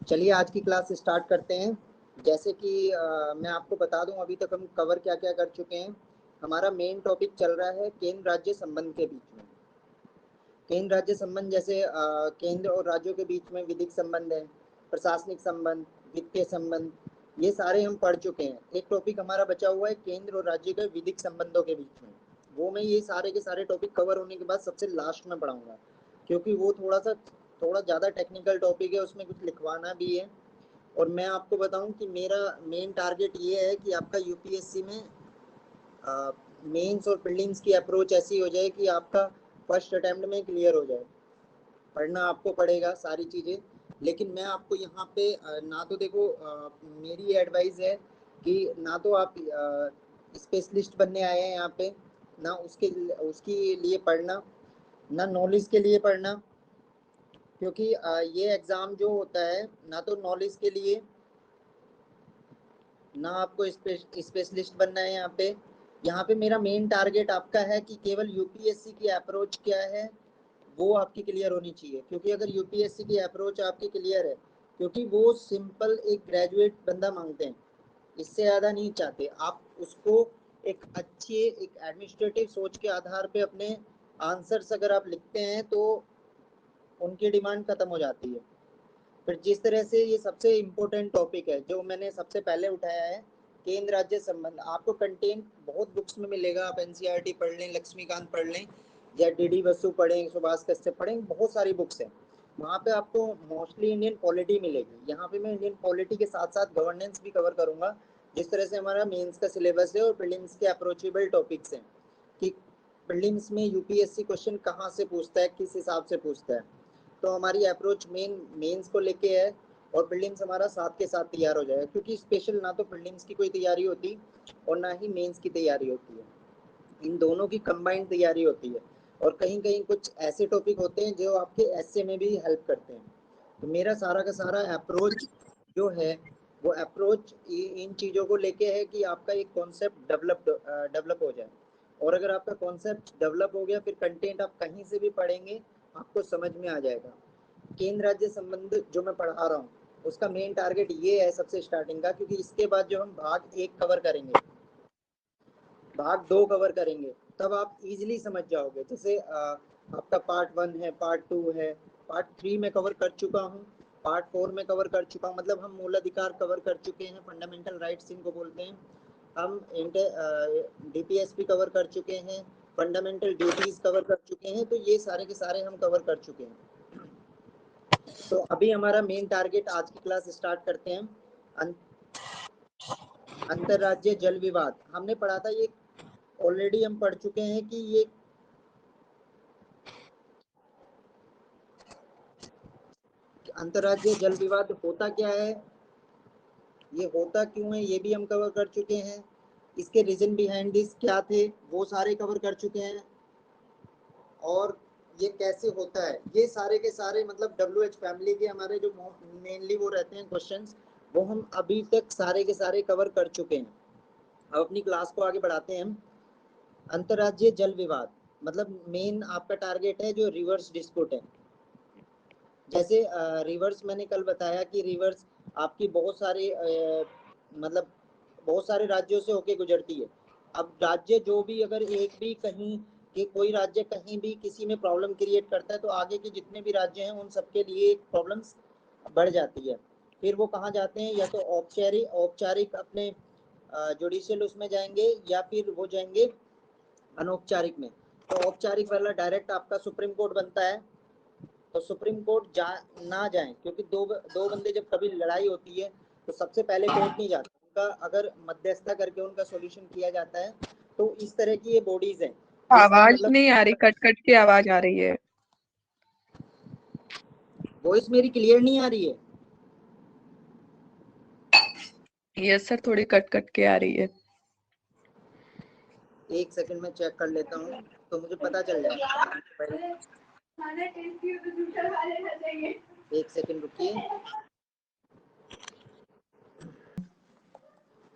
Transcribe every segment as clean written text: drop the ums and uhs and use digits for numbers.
चलिए आज की क्लास स्टार्ट करते हैं। जैसे कि मैं आपको बता दूं अभी तक हम कवर क्या क्या कर चुके हैं। हमारा मेन टॉपिक चल रहा है केंद्र राज्य संबंध के बीच में। केंद्र राज्य संबंध जैसे केंद्र और राज्यों के बीच में विधिक संबंध है, प्रशासनिक संबंध, वित्तीय संबंध, ये सारे हम पढ़ चुके हैं। एक टॉपिक हमारा बचा हुआ है केंद्र और राज्य के विधिक संबंधों के बीच में। वो मैं ये सारे के सारे टॉपिक कवर होने के बाद सबसे लास्ट में पढ़ाऊंगा, क्योंकि वो थोड़ा ज़्यादा टेक्निकल टॉपिक है, उसमें कुछ लिखवाना भी है। और मैं आपको बताऊं कि मेरा मेन टारगेट ये है कि आपका यूपीएससी में मेंस और प्रीलिम्स की अप्रोच ऐसी हो जाए कि आपका फर्स्ट अटेम्प्ट में क्लियर हो जाए। पढ़ना आपको पड़ेगा सारी चीज़ें, लेकिन मैं आपको यहाँ पे ना तो देखो, मेरी एडवाइस है कि ना तो आप स्पेशलिस्ट बनने आए हैं यहाँ पे, ना उसके लिए पढ़ना, ना नॉलेज के लिए पढ़ना। क्योंकि ये एग्ज़ाम जो होता है ना तो नॉलेज के लिए, ना आपको स्पेशलिस्ट बनना है यहाँ पे मेरा मेन टारगेट आपका है कि केवल यूपीएससी की अप्रोच क्या है वो आपकी क्लियर होनी चाहिए। क्योंकि अगर यूपीएससी की अप्रोच आपकी क्लियर है, क्योंकि वो सिंपल एक ग्रेजुएट बंदा मांगते हैं, इससे ज़्यादा नहीं चाहते। आप उसको एक अच्छी एक एडमिनिस्ट्रेटिव सोच के आधार पे अपने आंसर्स अगर आप लिखते हैं तो उनकी डिमांड खत्म हो जाती है। फिर जिस तरह से ये सबसे इम्पोर्टेंट टॉपिक है जो मैंने सबसे पहले उठाया है, केंद्र राज्य संबंध। आपको कंटेंट बहुत बुक्स में मिलेगा, आप एनसीईआरटी पढ़ लें, लक्ष्मीकांत पढ़ लें, या डीडी बसु पढ़ें, सुभाष कश्यप पढ़ें, बहुत सारी बुक्स हैं। वहाँ पे आपको मोस्टली इंडियन पॉलिटी मिलेगी। यहाँ पे मैं इंडियन पॉलिटी के साथ साथ गवर्नेंस भी कवर करूँगा, जिस तरह से हमारा मेंस का सिलेबस है और प्रीलिम्स के अप्रोचेबल टॉपिक्स हैं कि प्रीलिम्स में यूपीएससी क्वेश्चन कहाँ से पूछता है, किस हिसाब से पूछता है। तो हमारी अप्रोच मेंस को लेके है और प्रीलिम्स हमारा साथ के साथ तैयार हो जाएगा, क्योंकि स्पेशल ना तो प्रीलिम्स की कोई तैयारी होती और ना ही मेंस की तैयारी होती है, इन दोनों की कंबाइंड तैयारी होती है। और कहीं कहीं कुछ ऐसे टॉपिक होते हैं जो आपके एसए में भी हेल्प करते हैं। तो मेरा सारा का सारा अप्रोच जो है वो अप्रोच इन चीज़ों को लेके है कि आपका एक कॉन्सेप्ट डेवलप हो जाए। और अगर आपका कॉन्सेप्ट डेवलप हो गया, फिर कंटेंट आप कहीं से भी पढ़ेंगे आपको समझ में आ जाएगा। केंद्र राज्य संबंध जो मैं पढ़ा रहा हूँ उसका मेन टारगेट ये है सबसे स्टार्टिंग का, क्योंकि इसके बाद जो हम भाग 1 कवर करेंगे, भाग 2 कवर करेंगे, तब आप इजीली समझ जाओगे। जैसे आपका पार्ट 1 है, पार्ट 2 है, पार्ट 3 में कवर कर चुका हूँ, पार्ट 4 में कवर कर चुका हूँ। मतलब हम मूलाधिकार कवर कर चुके हैं, फंडामेंटल राइट्स इनको बोलते हैं। हम डीपीएसपी कवर कर चुके हैं, फंडामेंटल ड्यूटीज कवर कर चुके हैं। तो ये सारे के सारे हम कवर कर चुके हैं। तो अभी हमारा मेन टारगेट, आज की क्लास स्टार्ट करते हैं। अंतरराज्यीय जल विवाद हमने पढ़ा था, ये ऑलरेडी हम पढ़ चुके हैं कि ये अंतरराज्यीय जल विवाद होता क्या है, ये होता क्यों है, ये भी हम कवर कर चुके हैं। इसके रीजन बिहाइंड दिस क्या थे वो सारे कवर कर चुके हैं। और ये कैसे होता है, ये सारे के सारे मतलब WH फैमिली के हमारे जो मेनली वो रहते हैं क्वेश्चंस, वो हम अभी तक सारे के सारे कवर कर चुके हैं। अब अपनी क्लास को आगे बढ़ाते हैं हम। अंतरराज्यीय जल विवाद मतलब मेन आपका टारगेट है जो रिवर्स डिस्प्यूट है। जैसे रिवर्स मैंने कल बताया कि रिवर्स आपकी बहुत सारे मतलब बहुत सारे राज्यों से होके गुजरती है। अब राज्य जो भी अगर एक भी कहीं कि कोई राज्य कहीं भी किसी में प्रॉब्लम क्रिएट करता है, तो आगे के जितने भी राज्य हैं उन सबके लिए प्रॉब्लम्स बढ़ जाती है। फिर वो कहाँ जाते हैं, या तो औपचारिक अपने जुडिशियल उसमें जाएंगे, या फिर वो जाएंगे अनौपचारिक में। तो औपचारिक वाला डायरेक्ट आपका सुप्रीम कोर्ट बनता है। तो सुप्रीम कोर्ट ना जाए, क्योंकि दो बंदे जब कभी लड़ाई होती है तो सबसे पहले कोर्ट नहीं जाता, उनका अगर मध्यस्थता करके उनका सॉल्यूशन किया जाता है। तो इस तरह की ये बॉडीज हैं जिसमें आवाज मतलब नहीं आ रही, कट कट के आवाज आ रही है। वॉइस मेरी क्लियर नहीं आ रही है? यस सर, थोड़ी कट कट के आ रही है। एक सेकंड में चेक कर लेता हूँ तो मुझे पता चल जाएगा। एक सेकंड रुकिए।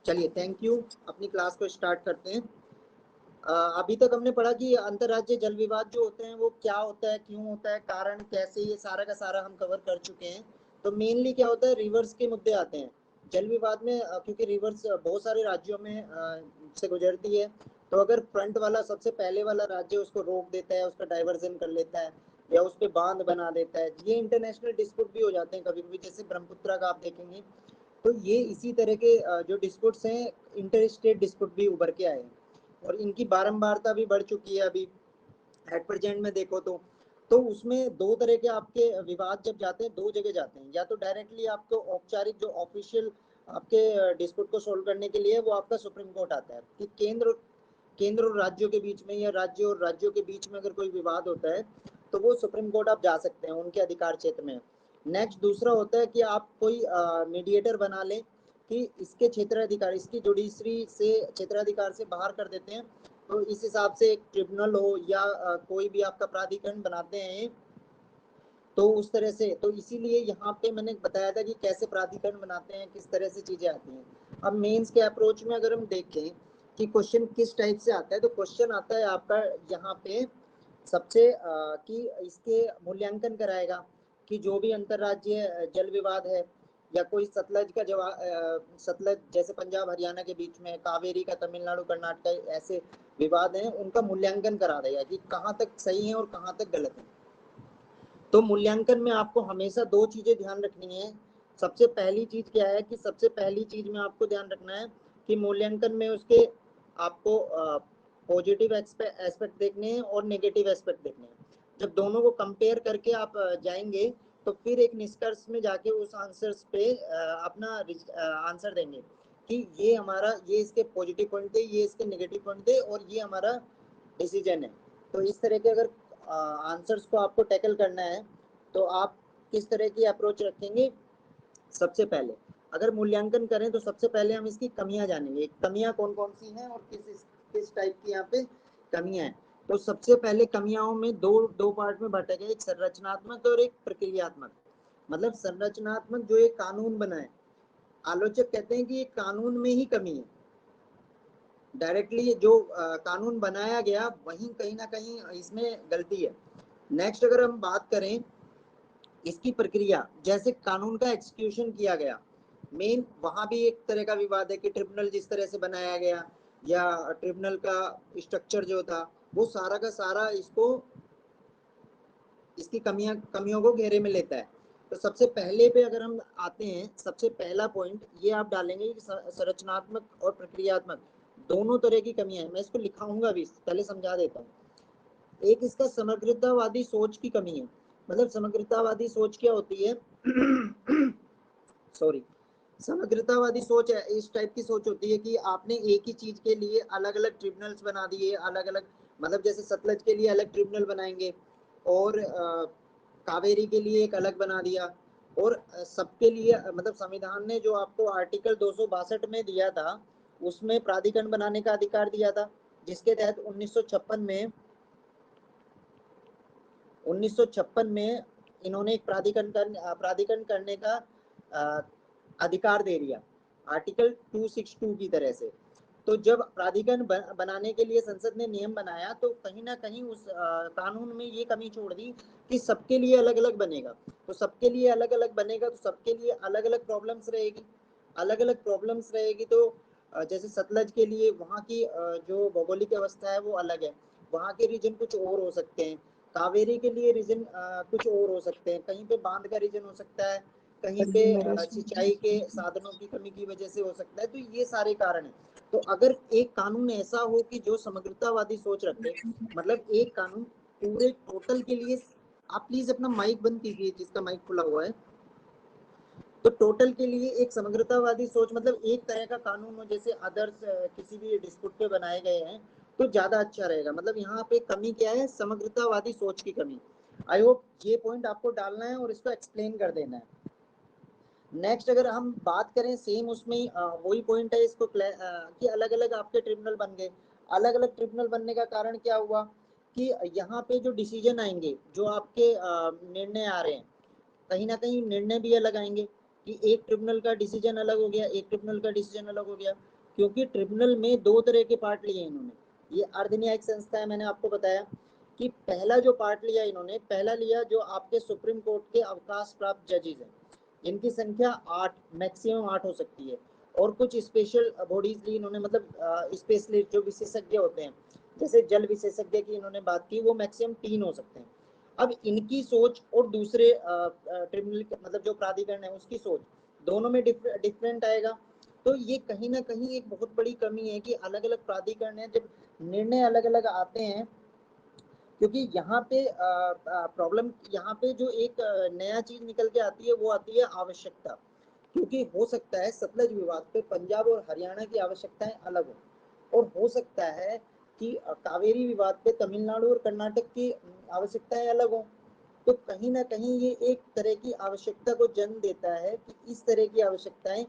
चलिए, थैंक यू। अपनी क्लास को स्टार्ट करते हैं। अभी तक हमने पढ़ा कि अंतरराज्यीय जल विवाद जो होते हैं वो क्या होता है, क्यों होता है, कारण कैसे, ये सारा का सारा हम कवर कर चुके हैं। तो मेनली क्या होता है, रिवर्स के मुद्दे आते हैं जल विवाद में, क्योंकि रिवर्स बहुत सारे राज्यों में से गुजरती है। तो अगर फ्रंट वाला सबसे पहले वाला राज्य उसको रोक देता है, उसका डाइवर्जन कर लेता है या उस पर बांध बना देता है, ये इंटरनेशनल डिस्प्यूट भी हो जाते हैं कभी कभी, जैसे ब्रह्मपुत्रा का आप देखेंगे। तो ये इसी तरह के जो डिस्प्यूट्स हैं, इंटर स्टेट डिस्प्यूट भी उभर के आए हैं और इनकी बारंबारता भी बढ़ चुकी है अभी एट प्रेजेंट में देखो तो उसमें दो तरह के आपके विवाद जब जाते हैं, दो जगह जाते हैं। या तो डायरेक्टली आपको औपचारिक जो ऑफिशियल आपके डिस्प्यूट को सोल्व करने के लिए वो आपका सुप्रीम कोर्ट आता है कि केंद्र और राज्यों के बीच में या राज्य और राज्यों के बीच में अगर कोई विवाद होता है तो वो सुप्रीम कोर्ट आप जा सकते हैं, उनके अधिकार क्षेत्र में। नेक्स्ट दूसरा होता है कि आप कोई मीडिएटर बना लें कि इसके क्षेत्राधिकार, इसकी जुडिशरी से क्षेत्राधिकार से बाहर कर देते हैं, तो इस हिसाब से एक ट्रिब्यूनल हो या कोई भी आपका प्राधिकरण बनाते हैं, तो उस तरह से। तो इसीलिए यहाँ पे मैंने बताया था कि कैसे प्राधिकरण बनाते हैं, किस तरह से चीजें आती हैं। अब मेंस के अप्रोच में अगर हम देखें कि क्वेश्चन किस टाइप से आता है, तो क्वेश्चन आता है आपका यहाँ पे सबसे कि इसके मूल्यांकन कराएगा कि जो भी अंतरराज्यीय जल विवाद है या कोई सतलज का जवाब, सतलज जैसे पंजाब हरियाणा के बीच में, कावेरी का तमिलनाडु कर्नाटक, ऐसे विवाद हैं, उनका मूल्यांकन करा देगा कि कहाँ तक सही है और कहाँ तक गलत है। तो मूल्यांकन में आपको हमेशा दो चीजें ध्यान रखनी है। सबसे पहली चीज क्या है कि सबसे पहली चीज में आपको ध्यान रखना है कि मूल्यांकन में उसके आपको पॉजिटिव एस्पेक्ट देखने हैं और नेगेटिव एस्पेक्ट देखने हैं। जब दोनों को कंपेयर करके आप जाएंगे तो फिर एक निष्कर्ष में जाके उस आंसर्स पे अपना आंसर देंगे कि ये हमारा, ये इसके पॉजिटिव पॉइंट थे, ये इसके नेगेटिव पॉइंट थे और ये हमारा डिसीजन है। तो इस तरह के अगर आंसर्स को आपको टैकल करना है तो आप किस तरह की अप्रोच रखेंगे। सबसे पहले अगर मूल्यांकन करें तो सबसे पहले हम इसकी कमियां जानेंगे, कमियां कौन कौन सी हैं और किस टाइप की यहाँ पे कमियां हैं। तो सबसे पहले कमियाओं में दो पार्ट में बांटा गया, एक संरचनात्मक और एक प्रक्रियात्मक। मतलब संरचनात्मक जो एक कानून बना है, आलोचक कहते हैं कि ये कानून में ही कमी है, डायरेक्टली जो कानून बनाया गया वहीं कहीं ना कहीं इसमें गलती है। नेक्स्ट अगर हम बात करें इसकी प्रक्रिया, जैसे कानून का एग्जीक्यूशन किया गया, मेन वहां भी एक तरह का विवाद है कि ट्रिब्यूनल जिस तरह से बनाया गया या ट्रिब्यूनल का स्ट्रक्चर जो था वो सारा का सारा इसकी कमियों को घेरे में लेता है। तो सबसे पहले पे अगर हम आते हैं, सबसे पहला पॉइंट ये आप डालेंगे कि संरचनात्मक और प्रक्रियात्मक दोनों तरह की कमियां हैं। मैं इसको लिखाऊंगा भी, पहले समझा देता हूँ। एक इसका समग्रतावादी सोच की कमी है। मतलब समग्रतावादी सोच क्या होती है सॉरी, समग्रतावादी सोच है, इस टाइप की सोच होती है कि आपने एक ही चीज के लिए अलग अलग ट्रिब्यूनल्स बना दिए, अलग अलग, मतलब जैसे सतलज के लिए अलग ट्रिब्यूनल बनाएंगे और कावेरी के लिए एक अलग बना दिया, और सबके लिए, मतलब संविधान ने जो आपको आर्टिकल 262 में दिया था उसमें प्राधिकरण बनाने का अधिकार दिया था, जिसके तहत 1956 में इन्होंने एक प्राधिकरण करने का अधिकार दे दिया, आर्टिकल 262 की तरह से। तो जब प्राधिकरण बनाने के लिए संसद ने नियम बनाया तो कहीं ना कहीं उस कानून में ये कमी छोड़ दी कि सबके लिए अलग अलग बनेगा। तो सबके लिए अलग अलग बनेगा तो सबके लिए अलग अलग प्रॉब्लम्स रहेगी, अलग अलग प्रॉब्लम्स रहेगी। तो जैसे सतलज के लिए वहाँ की जो भौगोलिक अवस्था है वो अलग है, वहाँ के रीजन कुछ और हो सकते हैं। कावेरी के लिए रीजन कुछ और हो सकते हैं, कहीं पे बांध का रीजन हो सकता है, कहीं पे सिंचाई के साधनों की कमी की वजह से हो सकता है। तो ये सारे कारण हैं। तो अगर एक कानून ऐसा हो कि जो समग्रतावादी सोच रखे, मतलब एक कानून पूरे टोटल के लिए, आप प्लीज अपना माइक बंद कीजिए जिसका माइक खुला हुआ है। तो टोटल के लिए एक समग्रतावादी सोच, मतलब एक तरह का कानून हो जैसे अदर्स किसी भी डिस्प्यूट पे बनाए गए हैं, तो ज्यादा अच्छा रहेगा। मतलब यहाँ पे कमी क्या है, समग्रतावादी सोच की कमी। आई होप ये पॉइंट आपको डालना है और इसको एक्सप्लेन कर देना है। नेक्स्ट अगर हम बात करें सेम उसमें वही पॉइंट है इसको कि अलग अलग आपके ट्रिब्यूनल बन गए। अलग अलग ट्रिब्यूनल बनने का कारण क्या हुआ कि यहाँ पे जो डिसीजन आएंगे, जो आपके निर्णय आ रहे हैं, कहीं ना कहीं निर्णय भी अलग आएंगे कि एक ट्रिब्यूनल का डिसीजन अलग हो गया, एक ट्रिब्यूनल का डिसीजन अलग हो गया। क्योंकि ट्रिब्यूनल में दो तरह के पार्ट लिए इन्होंने। ये अर्धन्यायिक संस्था है, मैंने आपको बताया कि पहला जो पार्ट लिया इन्होंने, पहला लिया जो आपके सुप्रीम कोर्ट के अवकाश प्राप्त जजेज हैं, इनकी संख्या 8, मैक्सिमम 8 हो सकती है। और कुछ स्पेशल बॉडीज ली इन्होंने, मतलब स्पेशलिस्ट जो विशेषज्ञ होते हैं, जैसे जल विशेषज्ञ की इन्होंने बात की, वो मैक्सिमम 3 हो सकते हैं। अब इनकी सोच और दूसरे ट्रिब्यूनल मतलब जो प्राधिकरण है उसकी सोच, दोनों में डिफरेंट आएगा। तो ये कहीं ना कहीं एक बहुत बड़ी कमी है कि अलग अलग प्राधिकरण है, जब निर्णय अलग अलग आते हैं, क्योंकि यहाँ पे प्रॉब्लम, यहाँ पे जो एक नया चीज निकल के आती है वो आती है आवश्यकता। क्योंकि हो सकता है सतलज विवाद पे पंजाब और हरियाणा की आवश्यकताएं अलग हो, और हो सकता है कि कावेरी विवाद पे तमिलनाडु और कर्नाटक की आवश्यकताएं अलग हो। तो कहीं ना कहीं ये एक तरह की आवश्यकता को जन्म देता है कि इस तरह की आवश्यकताएं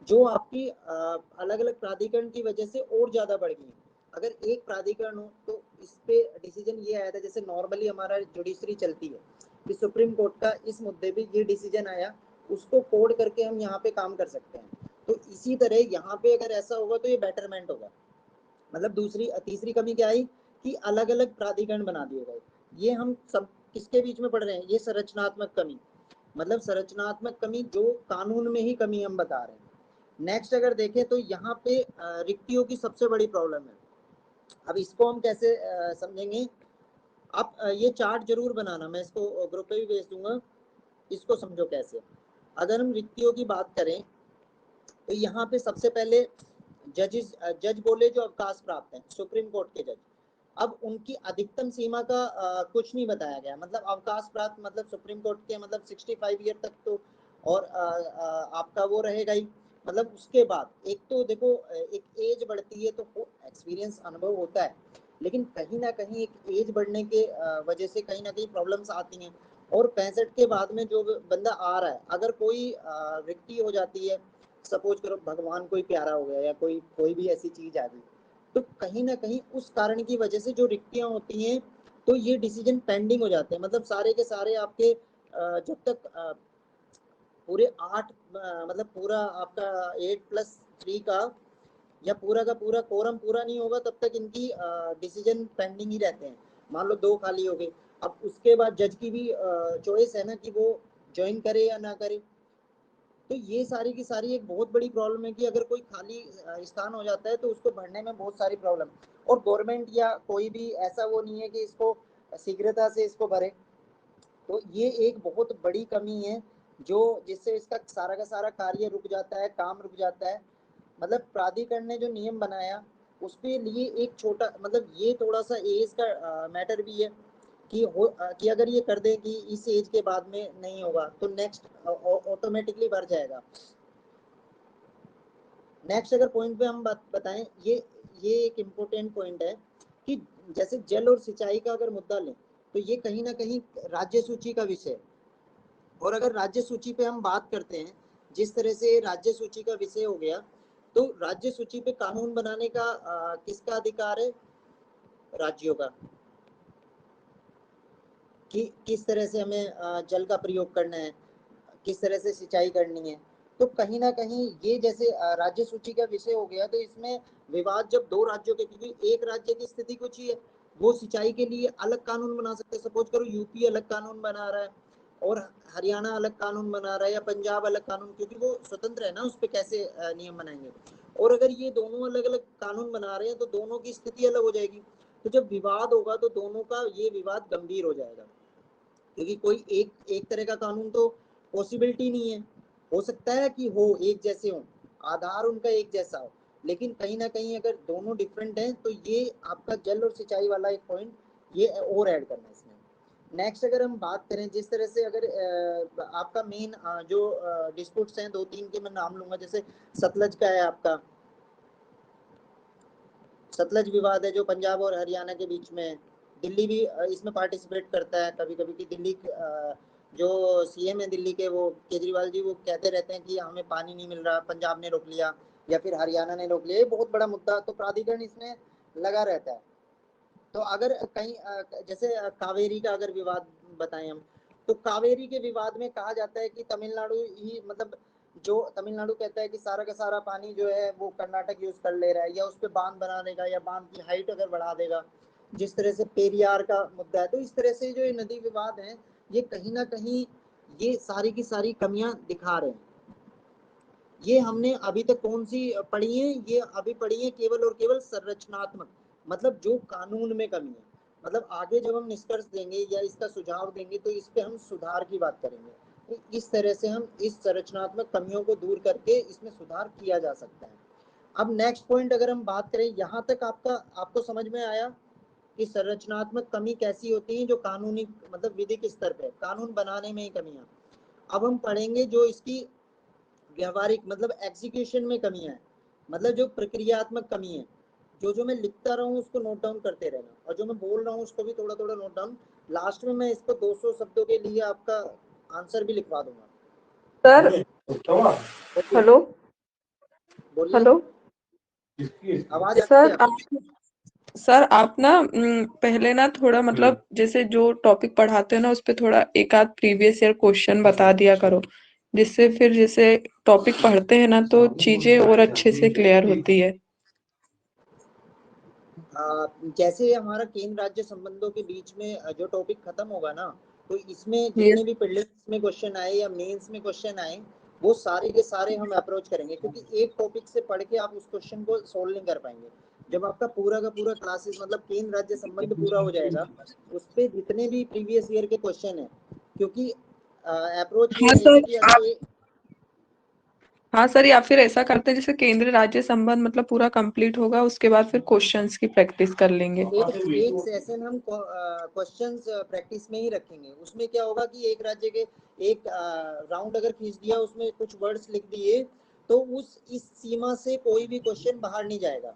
जो आपकी अलग अलग प्राधिकरण की वजह से और ज्यादा बढ़ गई। अगर एक प्राधिकरण हो तो इस पे डिसीजन ये आया था, जैसे नॉर्मली हमारा जुडिशरी चलती है कि सुप्रीम कोर्ट का इस मुद्दे पे ये डिसीजन आया, उसको कोड करके हम यहाँ पे काम कर सकते हैं। तो इसी तरह यहाँ पे अगर ऐसा होगा तो ये बेटरमेंट होगा। मतलब तीसरी कमी क्या आई कि अलग अलग प्राधिकरण बना दिए गए। ये हम सब किसके बीच में पढ़ रहे हैं, ये संरचनात्मक कमी, मतलब संरचनात्मक कमी जो कानून में ही कमी हम बता रहे हैं। नेक्स्ट अगर देखें तो यहाँ पे रिक्तियों की सबसे बड़ी प्रॉब्लम है। अब इसको हम कैसे समझेंगे, आप ये चार्ट जरूर बनाना, मैं इसको ग्रुप पे भी भेज दूंगा, इसको समझो कैसे। अगर हम रिक्तियों की बात करें तो यहाँ पे सबसे पहले जज बोले जो अवकाश प्राप्त हैं, सुप्रीम कोर्ट के जज। अब उनकी अधिकतम सीमा का कुछ नहीं बताया गया, मतलब अवकाश प्राप्त मतलब सुप्रीम कोर्ट के मतलब 65 ईयर तक तो, और आपका वो रहेगा ही। मतलब उसके बाद एक तो देखो एक एज बढ़ती है तो एक्सपीरियंस अनुभव होता है, लेकिन कहीं ना कहीं एक एज बढ़ने के वजह से कहीं ना कहीं प्रॉब्लम्स आती हैं। और 65 के बाद में जो बंदा आ रहा है, अगर कोई रिक्ति हो जाती है, सपोज करो भगवान कोई प्यारा हो गया या कोई कोई भी ऐसी चीज आ गई, तो कहीं ना कहीं उस कारण की वजह से जो रिक्तियां होती हैं तो ये डिसीजन पेंडिंग हो जाते हैं। मतलब सारे के सारे आपके जब तक पूरे 8 मतलब पूरा आपका 8+3 का या पूरा का पूरा कोरम पूरा नहीं होगा तब तक इनकी डिसीजन पेंडिंग ही रहते हैं। मान लो 2 खाली हो गए, अब उसके बाद जज की भी चॉइस है ना कि वो ज्वाइन करे या ना करे। तो ये सारी की सारी एक बहुत बड़ी प्रॉब्लम है कि अगर कोई खाली स्थान हो जाता है तो उसको भरने में बहुत सारी प्रॉब्लम, और गवर्नमेंट या कोई भी ऐसा वो नहीं है कि इसको शीघ्रता से इसको भरे। तो ये एक बहुत बड़ी कमी है जो जिससे इसका सारा का सारा कार्य रुक जाता है, काम रुक जाता है। मतलब प्राधिकरण ने जो नियम बनाया उसके लिए एक छोटा मतलब ये थोड़ा सा एज का मैटर भी है कि कि अगर ये कर दे कि इस एज के बाद में नहीं होगा तो नेक्स्ट ऑटोमेटिकली बढ़ जाएगा। नेक्स्ट अगर पॉइंट पे हम बात बताएं, ये एक इम्पोर्टेंट पॉइंट है कि जैसे जल और सिंचाई का अगर मुद्दा लें तो ये कहीं ना कहीं राज्य सूची का विषय। और अगर राज्य सूची पे हम बात करते हैं, जिस तरह से राज्य सूची का विषय हो गया, तो राज्य सूची पे कानून बनाने का किसका अधिकार है, राज्यों का, कि किस तरह से हमें जल का प्रयोग करना है, किस तरह से सिंचाई करनी है। तो कहीं ना कहीं ये जैसे राज्य सूची का विषय हो गया, तो इसमें विवाद जब दो राज्यों के, क्योंकि एक राज्य की स्थिति कुछ ही है, वो सिंचाई के लिए अलग कानून बना सकते हैं। सपोज करो यूपी अलग कानून बना रहा है और हरियाणा अलग कानून बना रहा है, या पंजाब अलग कानून, क्योंकि वो स्वतंत्र है ना उस पर कैसे नियम बनाएंगे। और अगर ये दोनों अलग अलग कानून बना रहे हैं तो दोनों की स्थिति अलग हो जाएगी। तो जब विवाद होगा तो दोनों का ये विवाद गंभीर हो जाएगा, क्योंकि कोई एक एक तरह का कानून तो पॉसिबिलिटी नहीं है। हो सकता है कि हो एक जैसे हो, आधार उनका एक जैसा हो, लेकिन कहीं ना कहीं अगर दोनों डिफरेंट हैं तो ये आपका जल और सिंचाई वाला एक पॉइंट ये और ऐड करना है इसमें। नेक्स्ट अगर हम बात करें जिस तरह से, अगर आपका मेन जो डिस्प्यूट्स हैं 2-3 के मैं नाम लूंगा, जैसे सतलज का है आपका, सतलज विवाद है जो पंजाब और हरियाणा के बीच में है। दिल्ली भी इसमें पार्टिसिपेट करता है कभी कभी, कि दिल्ली जो सीएम है दिल्ली के, वो केजरीवाल जी, वो कहते रहते हैं कि हमें पानी नहीं मिल रहा, पंजाब ने रोक लिया या फिर हरियाणा ने रोक लिया। ये बहुत बड़ा मुद्दा, तो प्राधिकरण इसमें लगा रहता है। तो अगर कहीं जैसे कावेरी का अगर विवाद बताएं हम, तो कावेरी के विवाद में कहा जाता है कि तमिलनाडु ही, मतलब जो तमिलनाडु कहता है कि सारा का सारा पानी जो है वो कर्नाटक यूज कर ले रहा है, या उस पर बांध बना देगा, या बांध की हाइट अगर बढ़ा देगा, जिस तरह से पेरियार का मुद्दा है। तो इस तरह से जो ये नदी विवाद है, ये कहीं ना कहीं ये सारी की सारी कमियां दिखा रहे हैं। ये हमने अभी तक कौन सी पढ़ी है? ये अभी पढ़ी है केवल और केवल संरचनात्मक, मतलब जो कानून में कमी है। मतलब आगे जब हम निष्कर्ष देंगे या इसका सुझाव देंगे तो इस पे हम सुधार की बात करेंगे। तो इस तरह से हम इस संरचनात्मक कमियों को दूर करके इसमें सुधार किया जा सकता है। अब नेक्स्ट पॉइंट अगर हम बात करें, यहाँ तक आपको समझ में आया कि संरचनात्मक कमी कैसी होती है जो कानूनी मतलब विधिक स्तर पे कानून बनाने में ही कमियां। अब हम पढ़ेंगे जो इसकी व्यवहारिक मतलब एग्जीक्यूशन में कमियां है, मतलब जो प्रक्रियात्मक कमी है। जो मैं लिखता रहूं उसको नोट डाउन करते रहना, और जो मैं बोल रहा हूँ उसको भी थोड़ा थोड़ा नोट डाउन। लास्ट में मैं इसको 200 शब्दों के लिए आपका आंसर भी लिखवा दूंगा। सर हेलो बोलिए, हेलो आवाज आती है आपको? सर आप ना पहले ना थोड़ा मतलब जैसे जो टॉपिक पढ़ाते हैं ना उस पे थोड़ा एक आध प्रीवियस ईयर क्वेश्चन बता दिया करो, जिससे फिर जैसे टॉपिक पढ़ते हैं ना तो चीजें और अच्छे से क्लियर होती है। जैसे हमारा केंद्र राज्य संबंधों के बीच में जो टॉपिक खत्म होगा ना, तो इसमें ये जितने भी प्रीलिम्स में क्वेश्चन आए या मेंस में क्वेश्चन आए वो सारे के सारे हम अप्रोच करेंगे, क्योंकि एक टॉपिक से पढ़ के आप उस क्वेश्चन को सोल्व नहीं कर पाएंगे। जब आपका पूरा का पूरा क्लासेस मतलब केंद्र राज्य संबंध पूरा हो जाएगा, उस पे जितने भी प्रीवियस ईयर के क्वेश्चन है, क्योंकि अप्रोच ये हाँ रहेगी कि सर अगर हाँ सर, या फिर ऐसा करते हैं जैसे केंद्र राज्य संबंध मतलब पूरा कंप्लीट होगा उसके बाद फिर क्वेश्चंस की प्रैक्टिस कर लेंगे। एक सेशन हम क्वेश्चंस प्रैक्टिस में ही रखेंगे। उसमें क्या होगा कि एक राज्य के एक राउंड अगर खींच दिया, उसमें कुछ वर्ड्स लिख दिए, तो इस सीमा से कोई भी क्वेश्चन बाहर नहीं जाएगा।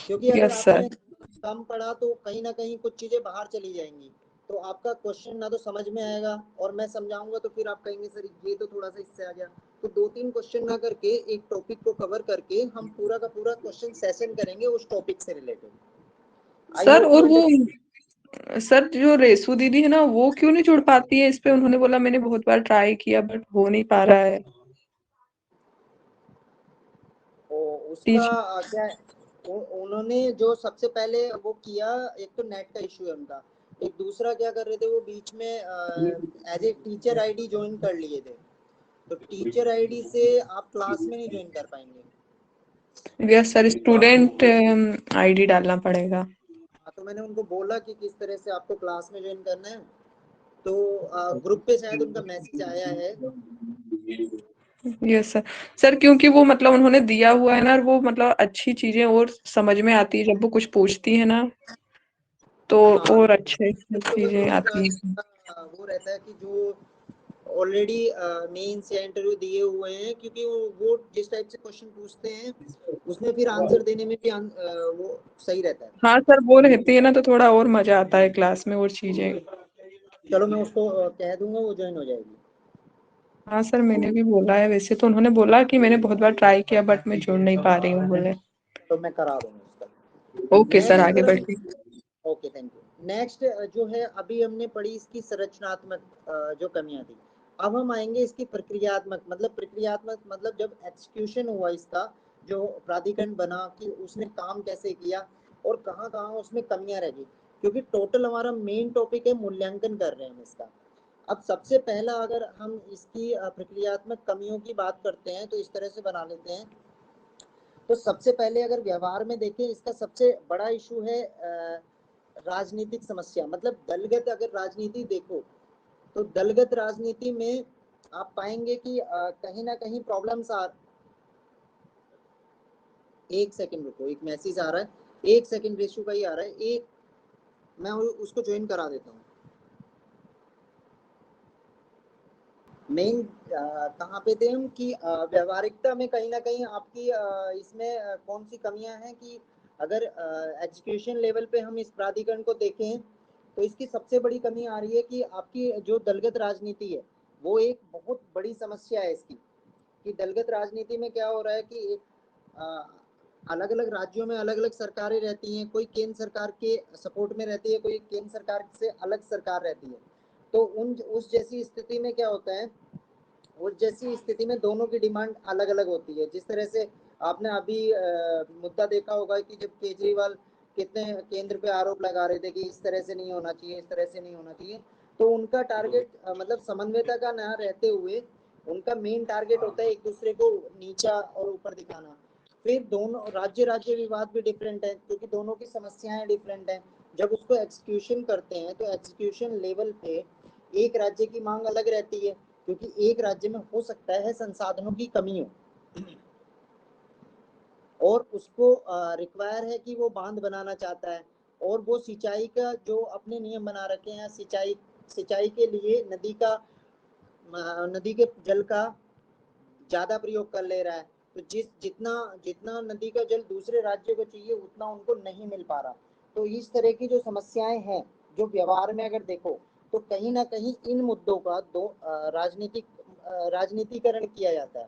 क्योंकि अगर यस सर। आपने कम पढ़ा तो कहीं ना कहीं कुछ चीजें बाहर चली जाएंगी, तो आपका क्वेश्चन ना तो समझ में आएगा, और मैं समझाऊंगा तो फिर आप कहेंगे सर ये तो थोड़ा सा इससे आ गया। तो 2-3 क्वेश्चन ना करके एक टॉपिक को कवर करके हम पूरा का पूरा क्वेश्चन सेशन करेंगे उस टॉपिक से related. I sir hope you और वो अंडरस्टैंड। सर जो रेसू दीदी है ना वो क्यों नहीं जुड़ पाती है इस पे? उन्होंने बोला मैंने बहुत बार ट्राई किया बट हो नहीं पा रहा है। उसका टीच क्या है, उन्होंने जो सबसे पहले वो किया, एक तो नेट का इशू है उनका, एक दूसरा क्या कर रहे थे वो बीच में as a teacher ID join कर लिए थे। तो टीचर आईडी से आप क्लास में नहीं ज्वाइन कर पाएंगे। यस सर, स्टूडेंट आईडी डालना पड़ेगा। हाँ, तो मैंने उनको बोला कि किस तरह से आपको क्लास में ज्वाइन करना है, तो ग्रुप पे शायद उनका मैसेज आया है। Yes sir. सर क्योंकि वो मतलब उन्होंने दिया हुआ है ना, और वो मतलब अच्छी चीजें और समझ में आती है जब वो कुछ पूछती है ना, तो हाँ, और अच्छे से तो वो चीजें थोड़ा सा आती है। वो रहता है कि जो ऑलरेडी मेंस या इंटरव्यू दिए हुए हैं, क्योंकि वो जिस टाइप से क्वेश्चन पूछते हैं उसमें फिर आंसर देने में भी वो सही रहता है। हाँ सर, वो रहती है ना तो थोड़ा और मजा आता है क्लास में और चीजें। चलो मैं उसको कह दूंगा, वो ज्वाइन हो जाएगी। हाँ सर, मैंने भी बोला है, वैसे तो उन्होंने बोला कि मैंने बहुत बार ट्राई किया बट मैं जुड़ नहीं पा रही हूँ बोले। तो मैं करा दूंगा उसका। ओके सर, नेक्स्ट आगे अगर बढ़िए। Okay thank you. नेक्स्ट जो है अभी हमने पढ़ी इसकी संरचनात्मक जो कमियां थी। अब हम आएंगे इसकी प्रक्रियात्मक मतलब जब एग्जीक्यूशन हुआ इसका, जो प्राधिकरण बना कि उसने काम कैसे किया और कहाँ कहाँ उसमें कमियां रह गई। क्योंकि टोटल हमारा मेन टॉपिक है मूल्यांकन कर रहे हैं हम इसका। अब सबसे पहला अगर हम इसकी प्रक्रियात्मक कमियों की बात करते हैं तो इस तरह से बना लेते हैं। तो सबसे पहले अगर व्यवहार में देखें, इसका सबसे बड़ा इशू है राजनीतिक समस्या। मतलब दलगत अगर राजनीति देखो, तो दलगत राजनीति में आप पाएंगे कि कहीं ना कहीं प्रॉब्लम्स आ। एक सेकंड रुको, एक मैसेज आ रहा है, एक सेकंड, रेशु का ही आ रहा है, एक मैं उसको ज्वाइन करा देता हूँ। मेन कहाँ पे थे हम कि व्यवहारिकता में कहीं ना कहीं आपकी इसमें कौन सी कमियां हैं कि अगर एजुकेशन लेवल पे हम इस प्राधिकरण को देखें तो इसकी सबसे बड़ी कमी आ रही है कि आपकी जो दलगत राजनीति है वो एक बहुत बड़ी समस्या है इसकी। कि दलगत राजनीति में क्या हो रहा है कि अलग अलग राज्यों में अलग अलग सरकारें रहती हैं, कोई केंद्र सरकार के सपोर्ट में रहती है, कोई केंद्र सरकार से अलग सरकार रहती है। तो उस जैसी स्थिति में क्या होता है, उस जैसी स्थिति में दोनों की डिमांड अलग अलग होती है। जिस तरह से आपने अभी मुद्दा देखा होगा कि जब केजरीवाल कितने केंद्र पे आरोप लगा रहे थे कि इस तरह से नहीं होना चाहिए, इस तरह से नहीं होना चाहिए, तो उनका टारगेट मतलब समन्वयता का ना रहते हुए उनका मेन टारगेट होता है एक दूसरे को नीचा और ऊपर दिखाना। फिर दोनों राज्य राज्य विवाद भी डिफरेंट है क्योंकि दोनों की समस्याएं डिफरेंट हैं। जब उसको एग्जीक्यूशन करते हैं तो एग्जीक्यूशन लेवल पे एक राज्य की मांग अलग रहती है क्योंकि एक राज्य में हो सकता है संसाधनों की कमी हो और उसको रिक्वायर है कि वो बांध बनाना चाहता है और वो सिंचाई का जो अपने नियम बना रखे हैं सिंचाई के लिए नदी के जल का ज्यादा प्रयोग कर ले रहा है। तो जितना जितना नदी का जल दूसरे राज्य को चाहिए उतना उनको नहीं मिल पा रहा। तो इस तरह की जो समस्याएं हैं जो व्यवहार में अगर देखो तो कहीं ना कहीं इन मुद्दों का राजनीतिकरण किया जाता है।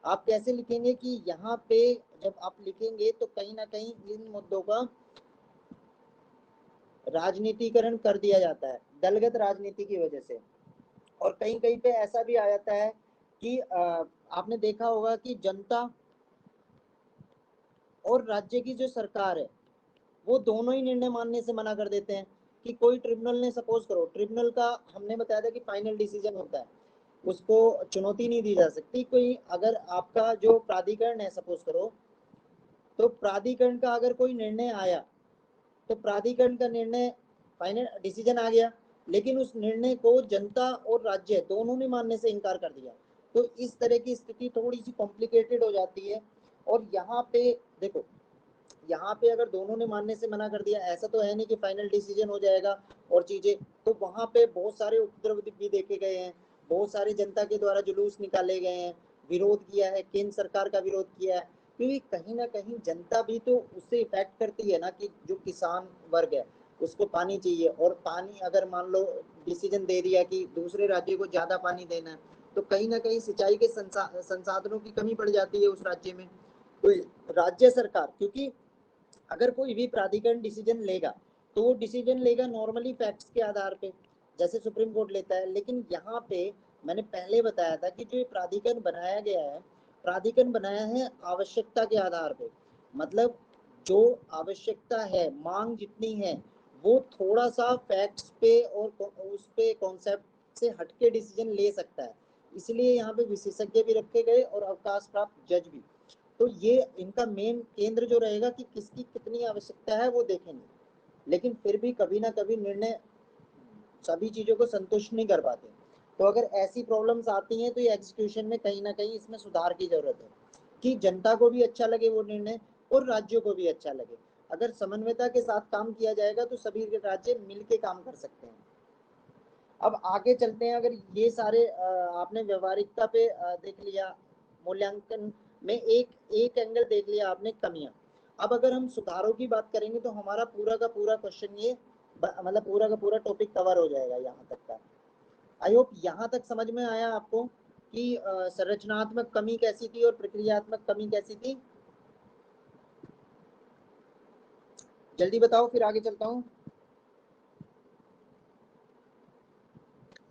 आप कैसे लिखेंगे कि यहाँ पे जब आप लिखेंगे तो कहीं ना कहीं इन मुद्दों का राजनीतिकरण कर दिया जाता है दलगत राजनीति की वजह से। और कहीं कहीं पे ऐसा भी आ जाता है कि आपने देखा होगा कि जनता और राज्य की जो सरकार है वो दोनों ही निर्णय मानने से मना कर देते हैं। कि कोई ट्रिब्यूनल ने सपोज करो, ट्रिब्यूनल का हमने बताया था कि फाइनल डिसीजन होता है, उसको चुनौती नहीं दी जा सकती। कोई अगर आपका जो प्राधिकरण है सपोज करो, तो प्राधिकरण का अगर कोई निर्णय आया तो प्राधिकरण का निर्णय फाइनल डिसीजन आ गया, लेकिन उस निर्णय को जनता और राज्य दोनों ने मानने से इनकार कर दिया। तो इस तरह की स्थिति थोड़ी सी कॉम्प्लिकेटेड हो जाती है। और यहाँ पे देखो, यहाँ पे अगर दोनों ने मानने से मना कर दिया, ऐसा तो है नहीं कि फाइनल डिसीजन हो जाएगा और चीजें, तो वहां पे बहुत सारे उपद्रव भी देखे गए हैं, बहुत सारे जनता के द्वारा जुलूस निकाले गए हैं, विरोध किया है, केंद्र सरकार का विरोध किया है। क्योंकि कहीं ना कहीं जनता भी तो उससे इफेक्ट करती है ना, कि जो किसान वर्ग है उसको पानी चाहिए, और पानी अगर मान लो डिसीजन दे दिया कि दूसरे राज्य को ज्यादा पानी देना है, तो कहीं ना कहीं सिंचाई के संसाधनों की कमी पड़ जाती है उस राज्य में। तो राज्य सरकार, क्योंकि अगर कोई भी प्राधिकरण डिसीजन लेगा तो वो डिसीजन लेगा नॉर्मली फैक्ट्स के आधार पे, जैसे सुप्रीम कोर्ट लेता है। लेकिन यहाँ पे मैंने पहले बताया था कि जो ये प्राधिकरण बनाया गया है, प्राधिकरण बनाया है आवश्यकता के आधार पे। मतलब जो आवश्यकता है, मांग जितनी है, वो थोड़ा सा फैक्ट्स पे और उस पे कॉन्सेप्ट से हटके डिसीजन ले सकता है। इसलिए यहाँ पे विशेषज्ञ भी रखे गए और अवकाश प्राप्त जज भी। तो ये इनका मेन केंद्र जो रहेगा कि किसकी कितनी आवश्यकता है वो देखेंगे। लेकिन फिर भी कभी ना कभी निर्णय सभी चीजों को संतुष्ट नहीं कर पाते। तो अगर ऐसी प्रॉब्लम्स आती हैं तो ये एग्जीक्यूशन में कहीं ना कहीं इसमें सुधार की जरूरत है कि जनता को भी अच्छा लगे वो निर्णय और राज्यों को भी अच्छा लगे। अगर समन्वयता के साथ काम किया जाएगा तो सभी राज्य मिलके काम कर सकते हैं। अब आगे चलते हैं। अगर ये सारे आपने व्यवहारिकता पे देख लिया, मूल्यांकन में एक एक एंगल देख लिया आपने, कमियां। अब अगर हम सुधारों की बात करेंगे तो हमारा पूरा का पूरा क्वेश्चन ये मतलब पूरा का पूरा टॉपिक कवर हो जाएगा यहाँ तक का। आई होप यहाँ तक समझ में आया आपको कि संरचनात्मक कमी कैसी थी और प्रक्रियात्मक कमी कैसी थी। जल्दी बताओ फिर आगे चलता हूँ।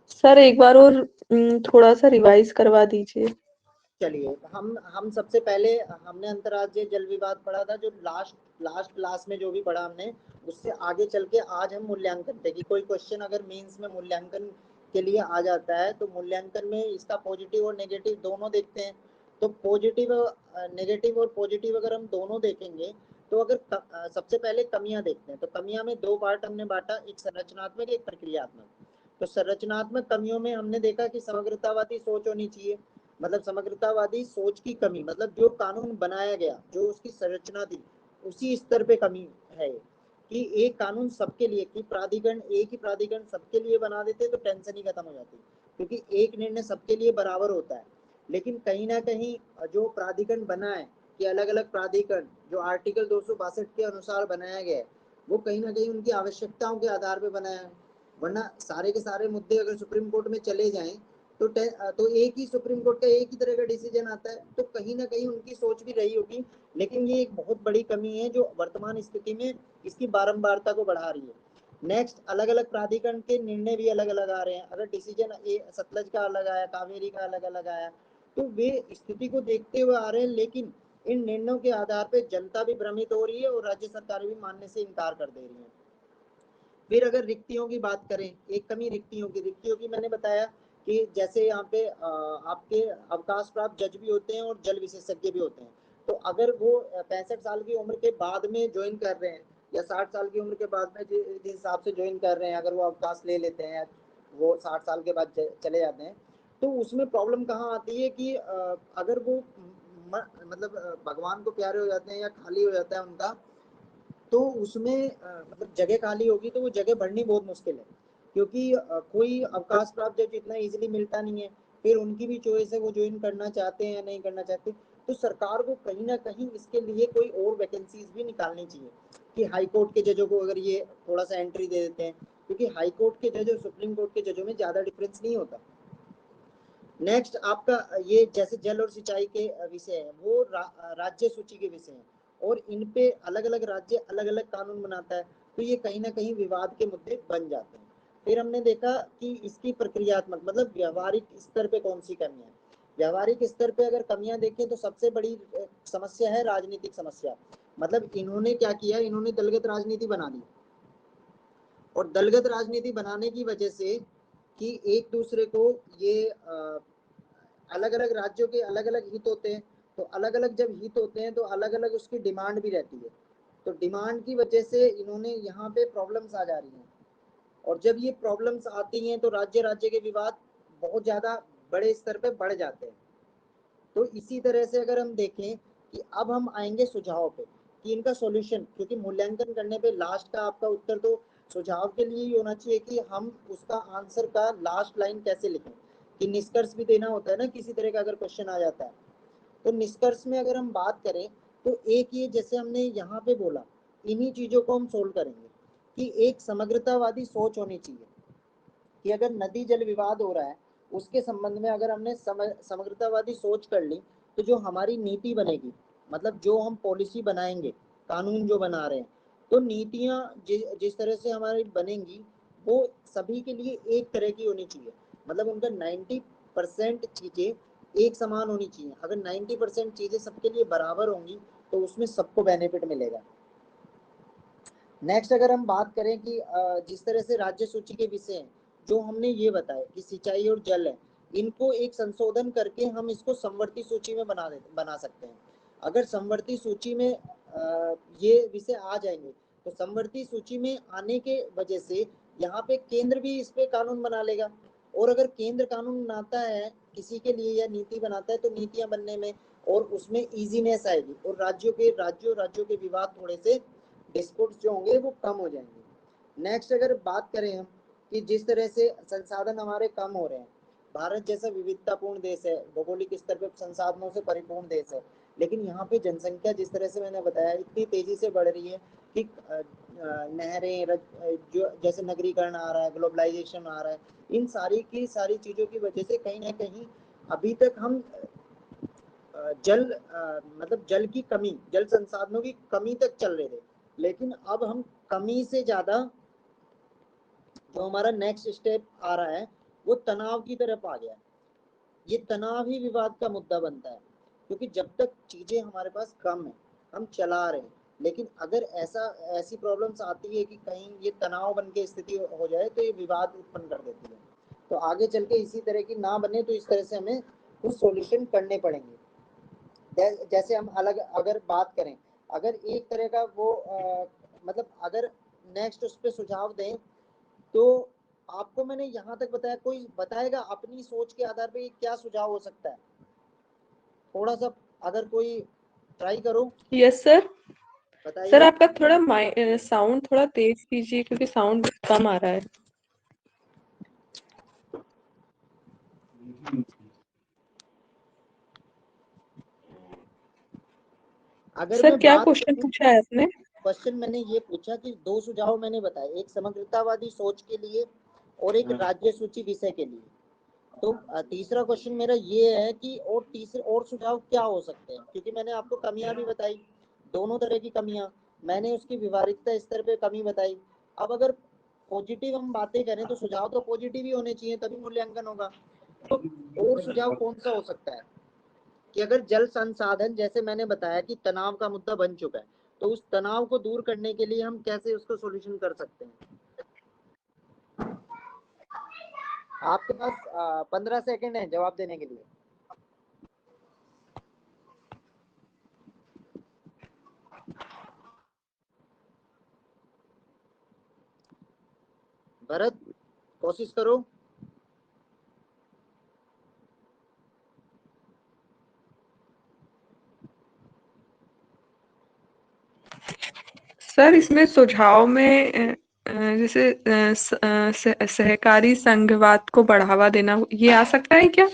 सर एक बार और थोड़ा सा रिवाइज करवा दीजिए। चलिए, हम सबसे पहले हमने अंतर्राज्यीय जल विवाद पढ़ा था, जो लास्ट लास्ट क्लास में जो भी पढ़ा हमने, उससे आगे चल के आज हम मूल्यांकन पे, कि कोई क्वेश्चन अगर मेंस में मूल्यांकन के लिए आ जाता है तो मूल्यांकन में इसका पॉजिटिव और नेगेटिव दोनों देखते हैं। तो पॉजिटिव नेगेटिव और पॉजिटिव अगर हम दोनों देखेंगे तो अगर सबसे पहले कमियां देखते हैं, तो कमियां में दो पार्ट हमने बांटा, एक संरचनात्मक एक प्रक्रियात्मक। तो संरचनात्मक कमियों में हमने देखा कि समग्रतावादी सोच होनी चाहिए। मतलब समग्रतावादी सोच की कमी, मतलब जो कानून बनाया गया, जो उसकी संरचना थी, उसी स्तर पे कमी है कि एक कानून सबके लिए, कि प्राधिकरण एक ही प्राधिकरण सबके लिए बना देते तो टेंशन ही खत्म हो जाती, क्योंकि एक निर्णय सबके लिए बराबर होता है। लेकिन कहीं ना कहीं जो प्राधिकरण बना है कि अलग अलग प्राधिकरण जो आर्टिकल 262 के अनुसार बनाया गया है, वो कहीं ना कहीं उनकी आवश्यकताओं के आधार पर बनाया है। वरना सारे के सारे मुद्दे अगर सुप्रीम कोर्ट में चले जाएं तो एक ही सुप्रीम कोर्ट का एक ही तरह का डिसीजन आता है, तो कहीं ना कहीं उनकी सोच भी रही होगी। लेकिन ये एक बहुत बड़ी कमी है जो वर्तमान स्थिति में इसकी बारंबारता को बढ़ा रही है। नेक्स्ट, अलग अलग प्राधिकरण के निर्णय भी अलग अलग आ रहे हैं। अगर डिसीजन सतलज का अलग आया, कावेरी का अलग अलग आया, तो वे स्थिति को देखते हुए आ रहे हैं। लेकिन इन निर्णयों के आधार पर जनता भी भ्रमित हो रही है और राज्य सरकार भी मानने से इनकार कर दे रही है। फिर अगर रिक्तियों की बात करें, एक कमी रिक्तियों की मैंने बताया कि जैसे यहाँ पे आपके अवकाश प्राप्त जज भी होते हैं और जल विशेषज्ञ भी होते हैं। तो अगर वो 65 साल की उम्र के बाद में ज्वाइन कर रहे हैं या 60 साल की उम्र के बाद में जिस हिसाब से ज्वाइन कर रहे हैं, अगर वो अवकाश ले लेते हैं, वो 60 साल के बाद चले जाते हैं, तो उसमें प्रॉब्लम कहाँ आती है कि अगर वो मतलब भगवान को प्यारे हो जाते हैं या खाली हो जाता है उनका, तो उसमें मतलब जगह खाली होगी तो वो जगह भरनी बहुत मुश्किल है, क्योंकि कोई अवकाश प्राप्त जज इतना इजीली मिलता नहीं है। फिर उनकी भी चॉइस है वो ज्वाइन करना चाहते हैं या नहीं करना चाहते। तो सरकार को कहीं ना कहीं इसके लिए कोई और वैकेंसीज भी निकालनी चाहिए कि हाई कोर्ट के जजों को अगर ये थोड़ा सा एंट्री दे देते हैं, क्योंकि हाई कोर्ट के जज और सुप्रीम कोर्ट के जजों में ज्यादा डिफरेंस नहीं होता। नेक्स्ट आपका ये जैसे जल और सिंचाई के विषय है, वो राज्य सूची के विषय हैं और इन पे अलग अलग राज्य अलग अलग कानून बनाता है, तो ये कहीं ना कहीं विवाद के मुद्दे बन जाते हैं। फिर हमने देखा कि इसकी प्रक्रियात्मक मतलब व्यवहारिक स्तर पे कौन सी कमियां है। व्यवहारिक स्तर पे अगर कमियां देखें तो सबसे बड़ी समस्या है राजनीतिक समस्या। मतलब इन्होंने क्या किया, इन्होंने दलगत राजनीति बना दी, और दलगत राजनीति बनाने की वजह से कि एक दूसरे को ये अलग अलग राज्यों के अलग अलग हित होते हैं, तो अलग अलग जब हित होते हैं तो अलग अलग उसकी डिमांड भी रहती है, तो डिमांड की वजह से इन्होंने यहाँ पे प्रॉब्लम्स आ जा रही हैं, और जब ये प्रॉब्लम्स आती हैं तो राज्य राज्य के विवाद बहुत ज्यादा बड़े स्तर पे बढ़ जाते हैं। तो इसी तरह से अगर हम देखें कि अब हम आएंगे सुझाव पे कि इनका सॉल्यूशन, क्योंकि मूल्यांकन करने पे लास्ट का आपका उत्तर तो सुझाव के लिए ही होना चाहिए कि हम उसका आंसर का लास्ट लाइन कैसे लिखें, कि निष्कर्ष भी देना होता है ना किसी तरह का अगर क्वेश्चन आ जाता है। तो निष्कर्ष में अगर हम बात करें तो एक ये जैसे हमने यहाँ पे बोला, इन्हीं चीजों को हम सोल्व करेंगे कि एक समग्रतावादी सोच होनी चाहिए कि अगर नदी जल विवाद हो रहा है उसके संबंध में अगर हमने समग्रतावादी सोच कर ली, तो जो हमारी नीति बनेगी, मतलब जो हम पॉलिसी बनाएंगे, कानून जो बना रहे हैं, तो नीतियां जिस तरह से हमारी बनेंगी वो सभी के लिए एक तरह की होनी चाहिए। मतलब उनका 90% चीजें एक समान होनी चाहिए। अगर 90% चीजें सबके लिए बराबर होंगी तो उसमें सबको बेनिफिट मिलेगा। नेक्स्ट अगर हम बात करें कि जिस तरह से राज्य सूची के विषय हैं, जो हमने ये बताया कि सिंचाई और जल है, इनको एक संशोधन करके हम इसको समवर्ती सूची में बना सकते हैं। अगर समवर्ती सूची में ये विषय आ जाएंगे तो समवर्ती सूची में आने के वजह से यहाँ पे केंद्र भी इस पे कानून बना लेगा, और अगर केंद्र कानून बनाता है किसी के लिए या नीति बनाता है तो नीतियां बनने में और उसमें इजीनेस आएगी, और राज्यों के विवाद थोड़े से डिस्प्यूट्स जो होंगे वो कम हो जाएंगे। नेक्स्ट अगर बात करें हम कि जिस तरह से संसाधन हमारे कम हो रहे हैं, भारत जैसा विविधतापूर्ण देश है, भौगोलिक स्तर पर संसाधनों से परिपूर्ण देश है, लेकिन यहाँ पे जनसंख्या जिस तरह से मैंने बताया इतनी तेजी से बढ़ रही है कि नहरें जो जैसे नगरीकरण आ रहा है, ग्लोबलाइजेशन आ रहा है, इन सारी की सारी चीजों की वजह से कहीं ना कहीं अभी तक हम जल मतलब जल की कमी, जल संसाधनों की कमी तक चल रहे थे, लेकिन अब हम कमी से ज्यादा जो हमारा नेक्स्ट स्टेप आ रहा है वो तनाव की तरफ आ गया। ये तनाव ही विवाद का मुद्दा बनता है, क्योंकि जब तक चीजें हमारे पास कम है हम चला रहे हैं, लेकिन अगर ऐसी प्रॉब्लम्स आती है कि कहीं ये तनाव बन के स्थिति हो जाए तो ये विवाद उत्पन्न कर देती है। तो आगे चल के इसी तरह की ना बने तो इस तरह से हमें कुछ सॉल्यूशन करने पड़ेंगे। जैसे हम अलग अगर बात करें, अगर एक तरह का वो मतलब अगर नेक्स्ट उस पर सुझाव दें तो आपको मैंने यहाँ तक बताया, कोई बताएगा अपनी सोच के आधार पे क्या सुझाव हो सकता है? थोड़ा सा अगर कोई ट्राई करो, यस सर। सर बताइए। आपका थोड़ा साउंड थोड़ा तेज कीजिए क्योंकि साउंड कम आ रहा है। अगर सर मैं क्या बात क्वेश्चन करूं, पूछा है आपने? क्वेश्चन मैंने ये पूछा कि दो सुझाव मैंने बताए, एक समग्रतावादी सोच के लिए और एक राज्य सूची विषय के लिए। तो तीसरा क्वेश्चन मेरा ये है कि और तीसरे और सुझाव क्या हो सकते हैं, क्योंकि मैंने आपको कमियां भी बताई, दोनों तरह की कमियां, मैंने उसकी व्यवहारिकता स्तर पे कमी बताई। अब अगर पॉजिटिव हम बातें करें तो सुझाव तो पॉजिटिव ही होने चाहिए तभी मूल्यांकन होगा। तो और सुझाव कौन सा हो सकता है कि अगर जल संसाधन जैसे मैंने बताया कि तनाव का मुद्दा बन चुका है, तो उस तनाव को दूर करने के लिए हम कैसे उसको सॉल्यूशन कर सकते हैं। आपके पास 15 सेकंड है जवाब देने के लिए। भरत कोशिश करो। सर इसमें सुझाव में जैसे सहकारी संघवाद को बढ़ावा देना, ये आ सकता है क्या?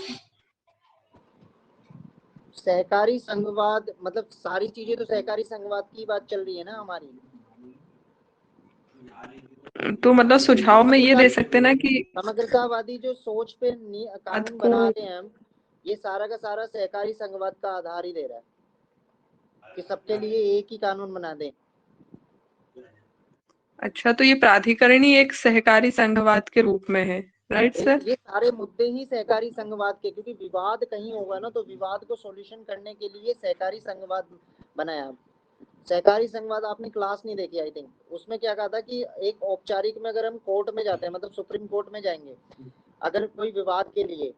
सहकारी संघवाद मतलब सारी चीजें तो सहकारी संघवाद की बात चल रही है ना हमारी। तो मतलब सुझाव में ये दे सकते ना कि समग्रतावादी जो सोच पे कानून को बना रहे हैं हम, ये सारा का सारा सहकारी संघवाद का आधार ही दे रहा है कि सबके लिए एक ही कानून बना दें। अच्छा, तो ये प्राधिकरण ही एक सहकारी संघवाद के रूप में है, राइट सर? ये सारे मुद्दे ही सहकारी संघवाद के, क्योंकि विवाद कहीं होगा ना तो विवाद को सॉल्यूशन करने के लिए सहकारी संघवाद बनाया। सहकारी संघवाद आपने क्लास नहीं देखी आई थिंक, उसमें क्या कहा था कि एक औपचारिक में अगर हम कोर्ट में जाते हैं, मतलब सुप्रीम कोर्ट में जाएंगे अगर कोई विवाद के लिए,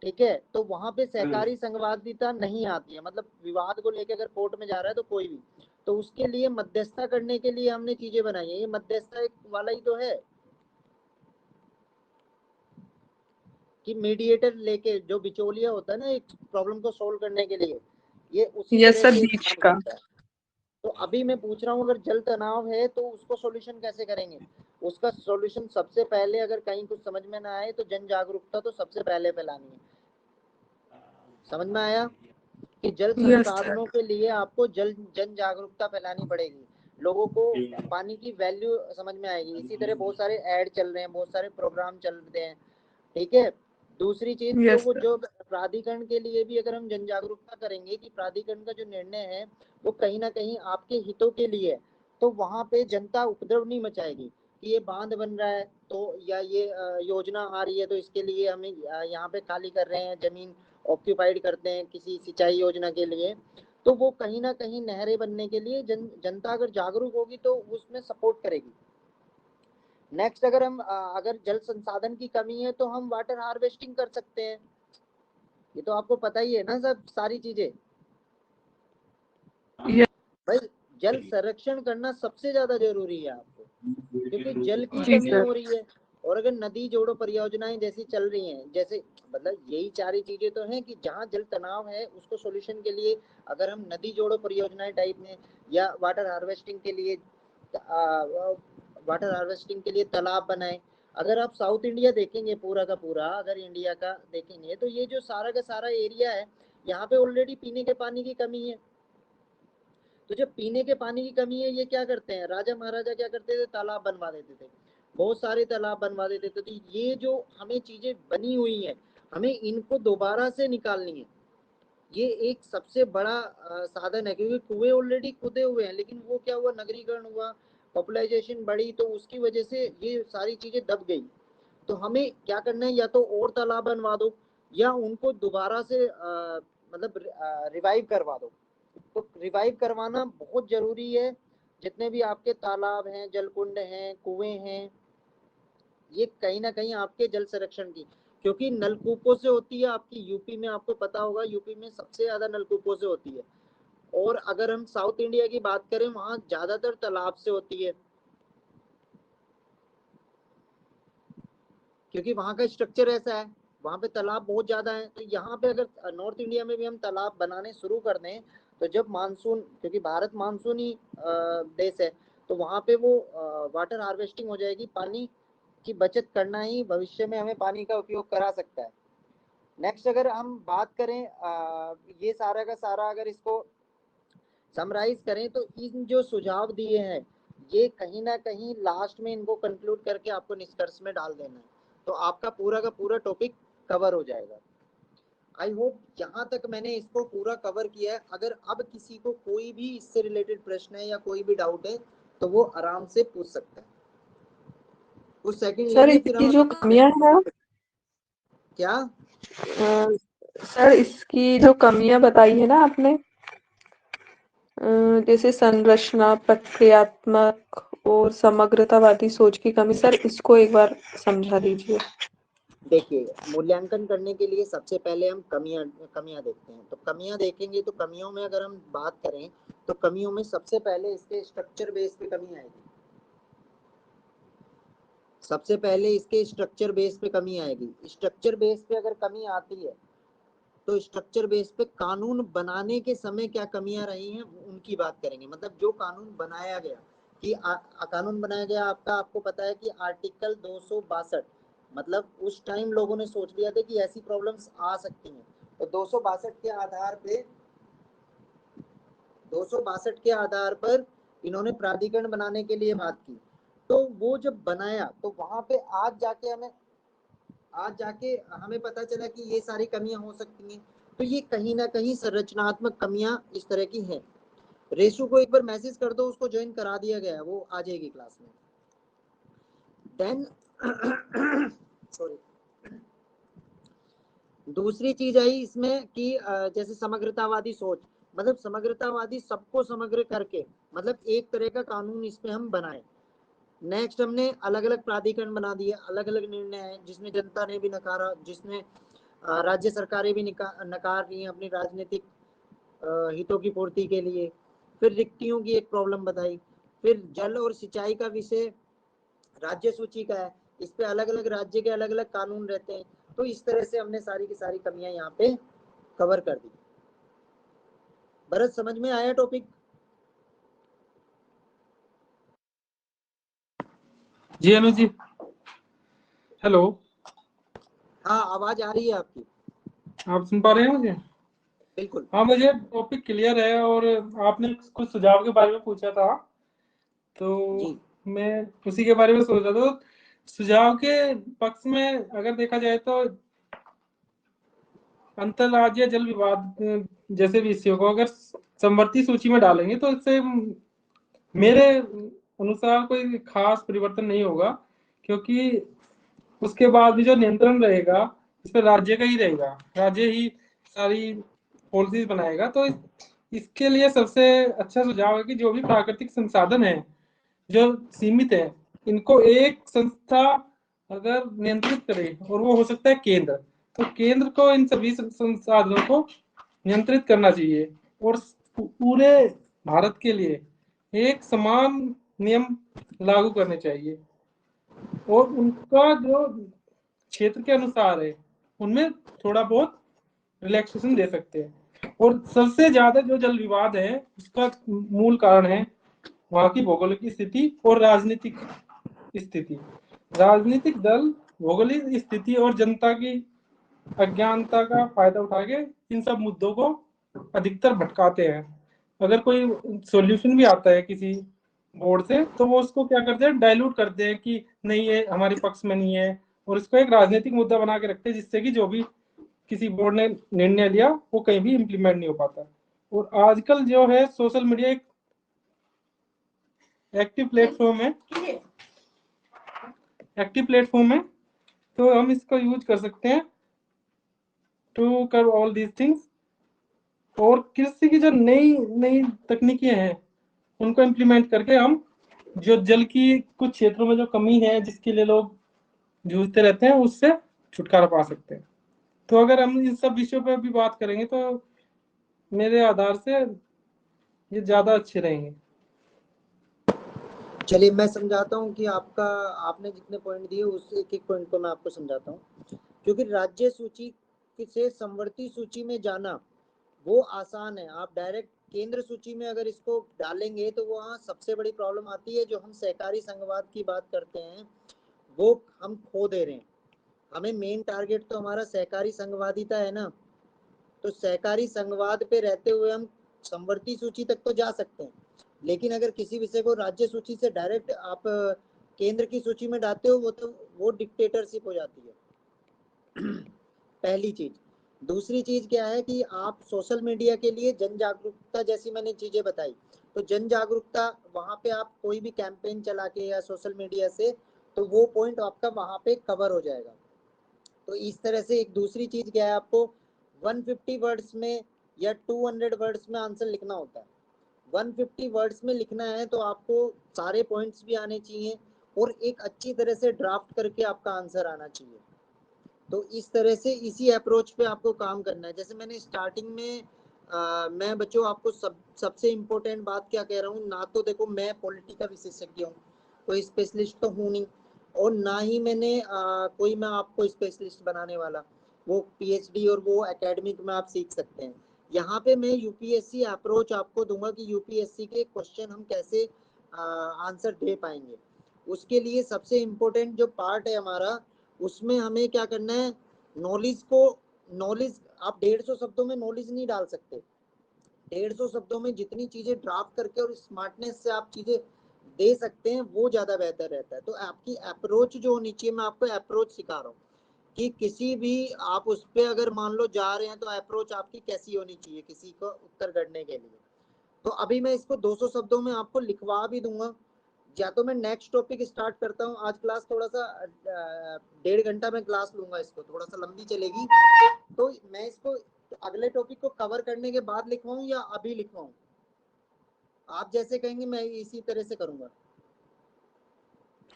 ठीक है, तो वहां पे सहकारी संघवादिता नहीं आती है। मतलब विवाद को लेकर अगर कोर्ट में जा रहा है तो कोई भी, तो उसके लिए मध्यस्थता करने के लिए हमने चीजें बनाई है। ये मध्यस्थता एक वाला ही तो है कि मीडिएटर लेके जो बिचौलिया होता है ना एक प्रॉब्लम को सोल्व करने के लिए, ये उसी यस तरह सर, से बीच काम का। करता है। तो अभी मैं पूछ रहा हूँ अगर जल तनाव है तो उसको सॉल्यूशन कैसे करेंगे? उसका सॉल्यूशन सबसे पहले अगर कहीं कुछ समझ में ना आए तो जन जागरूकता तो सबसे पहले फैलानी है। समझ में आया कि जल यस सर। संसाधनों के लिए आपको जन जागरूकता फैलानी पड़ेगी, लोगों को पानी की वैल्यू समझ में आएगी। इसी तरह बहुत सारे ऐड चल रहे हैं, बहुत सारे प्रोग्राम चल रहे हैं, ठीक है। दूसरी चीज जो यस वो सर। जो प्राधिकरण के लिए भी अगर हम जन जागरूकता करेंगे कि प्राधिकरण का जो निर्णय है वो कहीं ना कहीं आपके हितों के लिए है, तो वहां पे जनता उपद्रव नहीं मचाएगी कि ये बांध बन रहा है तो या ये योजना आ रही है तो इसके लिए हमें यहाँ पे खाली कर रहे हैं जमीन, ऑक्यूपाइड करते हैं किसी सिंचाई योजना के लिए। तो वो कहीं ना कहीं नहरें बनने के लिए जनता अगर जागरूक होगी तो उसमें सपोर्ट करेगी। नेक्स्ट अगर हम अगर जल संसाधन की कमी है तो हम वाटर हार्वेस्टिंग कर सकते हैं। ये तो आपको पता ही है ना सब सारी चीजें। भाई जल संरक्षण करना सबसे ज्यादा जरूरी है आपको, क्योंकि जल की जी कमी सर। हो रही है। और अगर नदी जोड़ो परियोजनाएं जैसी चल रही हैं, जैसे मतलब यही सारी चीजें तो हैं कि जहाँ जल तनाव है उसको सॉल्यूशन के लिए अगर हम नदी जोड़ो परियोजनाएं टाइप में या वाटर हार्वेस्टिंग के लिए तालाब बनाए। अगर आप साउथ इंडिया देखेंगे पूरा का पूरा, अगर इंडिया का देखेंगे तो ये जो सारा का सारा एरिया है यहाँ पे ऑलरेडी पीने के पानी की कमी है। तो जब पीने के पानी की कमी है ये क्या करते हैं, राजा महाराजा क्या करते थे, तालाब बनवा देते थे, बहुत सारे तालाब बनवा देते थे। तो ये जो हमें चीजें बनी हुई है हमें इनको दोबारा से निकालनी है। ये एक सबसे बड़ा साधन है, क्योंकि कुएं ऑलरेडी खुदे हुए हैं, लेकिन वो क्या हुआ, नगरीकरण हुआ, पॉपुलाइजेशन बढ़ी, तो उसकी वजह से ये सारी चीजें दब गई। तो हमें क्या करना है, या तो और तालाब बनवा दो या उनको दोबारा से मतलब रिवाइव करवा दो। तो रिवाइव करवाना बहुत जरूरी है। जितने भी आपके तालाब हैं, जलकुंड हैं, कुएं हैं, ये कहीं ना कहीं आपके जल संरक्षण की, क्योंकि नलकूपों से होती है आपकी यूपी में, आपको पता होगा यूपी में सबसे ज्यादा नलकूपों से होती है। और अगर हम साउथ इंडिया की बात करें वहां ज्यादातर तालाब से होती है, क्योंकि वहां का स्ट्रक्चर ऐसा है, वहां पे तालाब बहुत ज्यादा है। तो यहाँ पे अगर नॉर्थ इंडिया में भी हम तालाब बनाने शुरू कर दें तो जब मानसून, क्योंकि भारत मानसूनी देश है, तो वहां पे वो वाटर हार्वेस्टिंग हो जाएगी, पानी की बचत करना ही भविष्य में हमें पानी का उपयोग करा सकता है। नेक्स्ट अगर हम बात करें ये सारा का सारा अगर इसको समराइज करें तो इन जो सुझाव दिए हैं ये कहीं ना कहीं लास्ट में इनको कंक्लूड करके आपको निष्कर्ष में डाल देना है, तो आपका पूरा का पूरा टॉपिक कवर हो जाएगा। आई होप यहाँ तक मैंने इसको पूरा कवर किया है। अगर अब किसी को कोई भी इससे रिलेटेड प्रश्न है या कोई भी डाउट है तो वो आराम से पूछ सकता है। कुछ सेकंड सर लेंगे फिर इसकी हम जो कमियां है, क्या। सर इसकी जो कमियां बताई है ना आपने, जैसे संरचना, प्रक्रियात्मक और समग्रतावादी सोच की कमी, सर इसको एक बार समझा दीजिए। देखिए, मूल्यांकन करने के लिए सबसे पहले हम कमियां देखते हैं। तो कमियां देखेंगे तो कमियों में अगर हम बात करें तो कमियों में सबसे पहले इसके स्ट्रक्चर बेस पे कमी आएगी। सबसे पहले इसके स्ट्रक्चर बेस पे कमी आएगी। स्ट्रक्चर बेस पे अगर कमी आती है तो स्ट्रक्चर बेस पे कानून बनाने के समय क्या कमियां रही हैं उनकी बात करेंगे। मतलब जो कानून बनाया गया कि कानून बनाया गया आपका, आपको पता है कि आर्टिकल 262, मतलब उस टाइम लोगों ने सोच लिया था कि ऐसी प्रॉब्लम्स आ सकती हैं। तो 262 के आधार पे 262 के आधार पर इन्होंने प्राधिकरण बनाने के लिए बात की। तो वो जब बनाया तो वहां पे आज जाके हमें पता चला कि ये सारी कमियां हो सकती हैं। तो ये कहीं ना कहीं संरचनात्मक कमियां इस तरह की हैं। रेशु को एक बार मैसेज कर दो, उसको ज्वाइन करा दिया गया है, वो आ जाएगी क्लास में। देन सॉरी, दूसरी चीज आई इसमें कि जैसे समग्रतावादी सोच, मतलब समग्रतावादी सबको समग्र करके, मतलब एक तरह का कानून इसमें हम बनाए। नेक्स्ट हमने अलग अलग प्राधिकरण बना दिए, अलग अलग निर्णय है जिसमें जनता ने भी नकारा, जिसमें राज्य सरकारें भी नकार रही हैं अपनी राजनीतिक हितों की पूर्ति के लिए। फिर रिक्तियों की एक प्रॉब्लम बताई। फिर जल और सिंचाई का विषय राज्य सूची का है, इस पे अलग अलग राज्य के अलग अलग कानून रहते हैं। तो इस तरह से हमने सारी की सारी कमियां यहाँ पे कवर कर दी। भरत, समझ में आया टॉपिक? जी अनुज जी, हेलो। हाँ, आवाज आ रही है आपकी? आप सुन पा रहे हैं मुझे? बिल्कुल। हाँ, मुझे टॉपिक क्लियर है। और आपने कुछ सुझाव के बारे में पूछा था, तो जी मैं उसी के बारे में सोच रहा था। सुझाव के पक्ष में अगर देखा जाए तो अंतरराज्यीय जल विवाद जैसे विषयों को अगर समवर्ती सूची में डालेंगे तो इससे मेरे अनुसार कोई खास परिवर्तन नहीं होगा, क्योंकि उसके बाद भी जो नियंत्रण रहेगा इस पर राज्य का ही रहेगा। राज्य ही सारी पॉलिसीज बनाएगा। तो इसके लिए सबसे अच्छा सुझाव है कि जो भी प्राकृतिक संसाधन है जो सीमित है, इनको एक संस्था अगर नियंत्रित करे, और वो हो सकता है केंद्र, तो केंद्र को इन सभी संसाधनों को नियंत्रित करना चाहिए और पूरे भारत के लिए एक समान नियम लागू करने चाहिए। और उनका जो क्षेत्र के अनुसार है उनमें थोड़ा बहुत रिलैक्सेशन दे सकते हैं। और सबसे ज्यादा जो जल विवाद है उसका मूल कारण है वहां की भौगोलिक स्थिति और राजनीतिक स्थिति। राजनीतिक दल भौगोलिक स्थिति और जनता की अज्ञानता का फायदा उठा के इन सब मुद्दों को अधिकतर भटकाते हैं। अगर कोई सॉल्यूशन भी आता है किसी बोर्ड से तो वो उसको क्या करते हैं, डाइल्यूट करते हैं कि नहीं ये हमारे पक्ष में नहीं है, और इसको एक राजनीतिक मुद्दा बना के रखते हैं जिससे कि जो भी किसी बोर्ड ने निर्णय लिया वो कहीं भी इम्प्लीमेंट नहीं हो पाता। और आजकल जो है सोशल मीडिया एक एक्टिव प्लेटफॉर्म है, तो हम इसको यूज कर सकते हैं टू कर ऑल दीज थिंग्स। और कृषि की जो नई नई तकनीकें हैं उनको इम्प्लीमेंट करके हम जो जल की कुछ क्षेत्रों में जो कमी है जिसके लिए लोग जूझते रहते हैं उससे छुटकारा पा सकते हैं। तो अगर हम इन सब विषयों पर भी बात करेंगे तो मेरे आधार से ये ज्यादा अच्छे रहेंगे। चलिए, मैं समझाता हूँ कि आपने जितने पॉइंट दिए उस एक एक पॉइंट को मैं आपको समझाता हूँ। क्योंकि राज्य सूची से समवर्ती सूची में जाना वो आसान है। आप डायरेक्ट केंद्र सूची में अगर इसको डालेंगे तो वहाँ सबसे बड़ी प्रॉब्लम आती है, जो हम सहकारी संघवाद की बात करते हैं वो हम खो दे रहे हैं। हमें मेन टारगेट तो हमारा सहकारी संघवादिता है ना, तो सहकारी संघवाद पे रहते हुए हम समवर्ती सूची तक तो जा सकते हैं। लेकिन अगर किसी विषय को राज्य सूची से डायरेक्ट आप केंद्र की सूची में डालते हो वो डिक्टेटरशिप हो जाती है। पहली चीज। दूसरी चीज क्या है कि आप सोशल मीडिया के लिए जन जागरूकता जैसी मैंने चीजें बताई, तो जन जागरूकता वहां पे आप कोई भी कैंपेन चला के या सोशल मीडिया से, तो वो पॉइंट आपका वहां पे कवर हो जाएगा। तो इस तरह से एक दूसरी चीज क्या है, आपको 150 वर्ड्स में या 200 वर्ड्स में आंसर लिखना होता है। 150 वर्ड्स में लिखना है तो आपको सारे पॉइंट्स भी आने चाहिए और एक अच्छी तरह से ड्राफ्ट करके आपका आंसर आना चाहिए। तो इस तरह से इसी अप्रोच पे आपको काम करना है। जैसे मैंने स्टार्टिंग में मैं बच्चों आपको सबसे इम्पोर्टेंट बात क्या कह रहा हूँ, ना तो देखो मैं पॉलिटी का विशेषज्ञ हूँ, कोई स्पेशलिस्ट तो हूँ नहीं, और ना ही मैंने कोई मैं आपको स्पेशलिस्ट बनाने वाला, वो पीएचडी और वो एकेडमिक में आप सीख सकते हैं। यहाँ पे मैं यूपीएससी अप्रोच आपको दूंगा कि यूपीएससी के क्वेश्चन हम कैसे आंसर दे पाएंगे। उसके लिए सबसे इम्पोर्टेंट जो पार्ट है हमारा, उसमें हमें क्या करना है, नॉलेज आप 150 शब्दों में नॉलेज नहीं डाल सकते। 150 शब्दों में जितनी चीजें ड्राफ्ट करके और स्मार्टनेस से आप चीजें दे सकते हैं वो ज्यादा बेहतर रहता है। तो आपकी अप्रोच जो होनी चाहिए, मैं आपको अप्रोच सिखा रहा हूँ कि किसी भी आप उस पे अगर मान लो जा रहे हैं तो अप्रोच आपकी कैसी होनी चाहिए किसी को उत्तर करने के लिए। तो अभी मैं इसको 200 शब्दों में आपको लिखवा भी दूंगा, या तो मैं नेक्स्ट टॉपिक स्टार्ट करता हूँ। आज क्लास थोड़ा सा 1.5 घंटा में क्लास लूंगा, इसको थोड़ा सा लंबी चलेगी, तो मैं इसको अगले टॉपिक को कवर करने के बाद लिखवाऊं या अभी लिखवाऊं, आप जैसे कहेंगे मैं इसी तरह से करूंगा।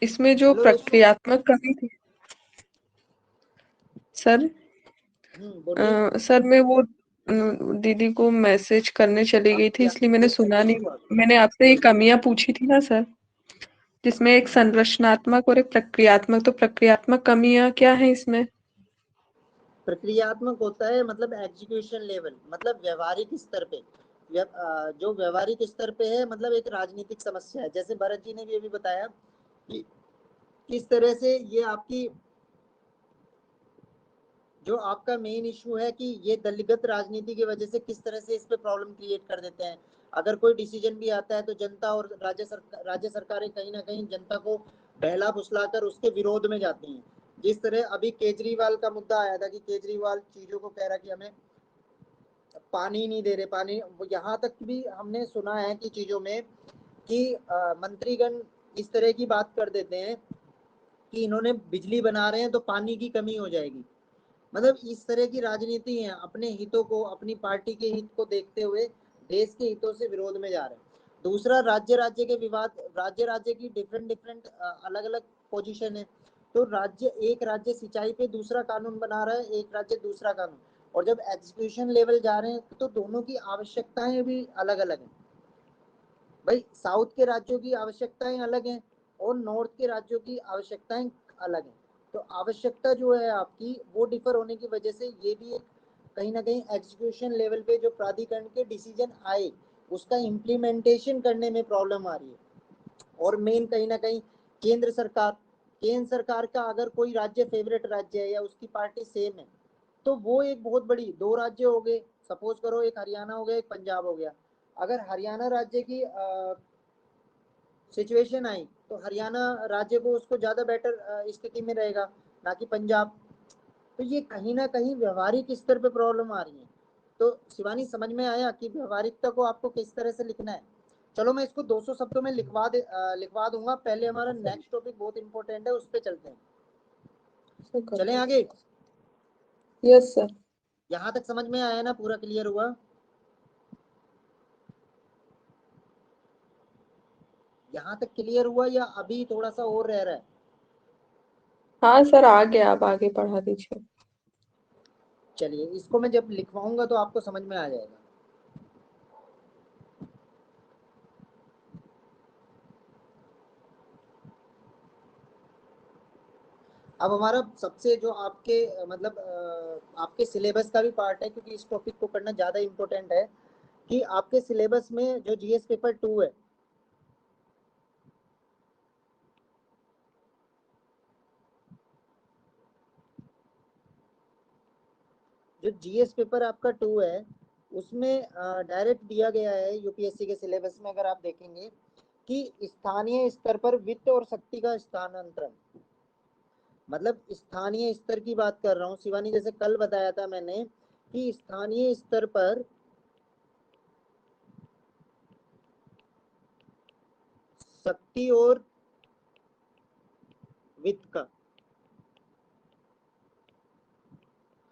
इसमें जो हेलो रेशमा। प्रक्रियात्मक कमी थी सर, बोलिए। सर मैं वो दीदी को मैसेज करने चली गई थी, इसलिए मैंने सुना नहीं। मैंने आपसे ये कमियां पूछी थी ना सर, जिसमें एक संरचनात्मक और एक प्रक्रियात्मक, तो प्रक्रियात्मक कमियां क्या है इसमें? प्रक्रियात्मक होता है मतलब एग्जीक्यूशन लेवल, मतलब व्यवहारिक स्तर पे, जो व्यवहारिक स्तर पे है, मतलब एक राजनीतिक समस्या है। जैसे भरत जी ने भी अभी बताया कि किस तरह से ये आपकी जो आपका मेन इशू है कि ये दलगत राजनीति की वजह से किस तरह से इस पे प्रॉब्लम क्रिएट कर देते हैं। अगर कोई डिसीजन भी आता है तो जनता और राज्य सरकारें कहीं ना कहीं जनता को बहला फुसलाकर उसके विरोध में जाती हैं। जिस तरह अभी केजरीवाल का मुद्दा आया था कि केजरीवाल चीजों को कह रहा कि हमें पानी नहीं दे रहे, पानी, यहाँ तक भी हमने सुना है कि चीजों में कि मंत्रीगण इस तरह की बात कर देते हैं कि इन्होंने बिजली बना रहे हैं तो पानी की कमी हो जाएगी। मतलब इस तरह की राजनीति है, अपने हितों को, अपनी पार्टी के हित को देखते हुए देश के हितों से विरोध में जा रहे हैं। दूसरा, राज्य राज्य के विवाद, राज्य राज्य की डिफरेंट डिफरेंट अलग अलग पोजीशन है। तो एक राज्य सिंचाई पे दूसरा कानून बना रहा है, एक राज्य दूसरा कानून, और जब एग्जीक्यूशन लेवल जा रहे हैं तो दोनों की आवश्यकताएं भी अलग अलग हैं। भाई साउथ के राज्यों की आवश्यकताएं अलग हैं और नॉर्थ के राज्यों की आवश्यकताएं अलग हैं। तो आवश्यकता जो है आपकी वो डिफर होने की वजह से ये भी एक कहीं ना कहीं एग्जीक्यूशन लेवल पे जो प्राधिकरण के डिसीजन आए उसका इम्प्लीमेंटेशन करने में प्रॉब्लम आ रही है। और मेन कहीं ना कहीं केंद्र सरकार का अगर कोई राज्य फेवरेट राज्य है या उसकी पार्टी सेम है तो वो एक बहुत बड़ी, 2 राज्य हो गए, सपोज करो एक हरियाणा हो गया एक पंजाब हो गया। अगर हरियाणा राज्य की सिचुएशन आई तो हरियाणा राज्य को उसको ज्यादा बेटर स्थिति में रहेगा, ना कि पंजाब। तो ये कहीं ना कहीं व्यवहारिक स्तर पे प्रॉब्लम आ रही है। तो शिवानी समझ में आया कि व्यवहारिकता को आपको किस तरह से लिखना है। चलो मैं इसको 200 शब्दों में लिखवा दूंगा। पहले हमारा नेक्स्ट टॉपिक बहुत इंपॉर्टेंट है, उस पर चलते हैं। चलें आगे। Yes sir. यहाँ तक समझ में आया ना, पूरा क्लियर हुआ? यहाँ तक क्लियर हुआ या अभी थोड़ा सा और रह रहा है? हाँ सर, आ गया, आप आगे पढ़ा दीजिए। चलिए इसको मैं जब लिखवाऊंगा तो आपको समझ में आ जाएगा। अब हमारा सबसे जो आपके मतलब आपके सिलेबस का भी पार्ट है, क्योंकि इस टॉपिक को करना ज़्यादा इम्पोर्टेंट है कि आपके सिलेबस में जो जीएस पेपर 2 है, जो जीएस पेपर आपका 2 है उसमें डायरेक्ट दिया गया है यूपीएससी के सिलेबस में, अगर आप देखेंगे कि स्थानीय स्तर पर वित्त और शक्ति का स्थानांतरण, मतलब स्थानीय स्तर की बात कर रहा हूँ शिवानी। जैसे कल बताया था मैंने कि स्थानीय स्तर पर शक्ति और वित्त का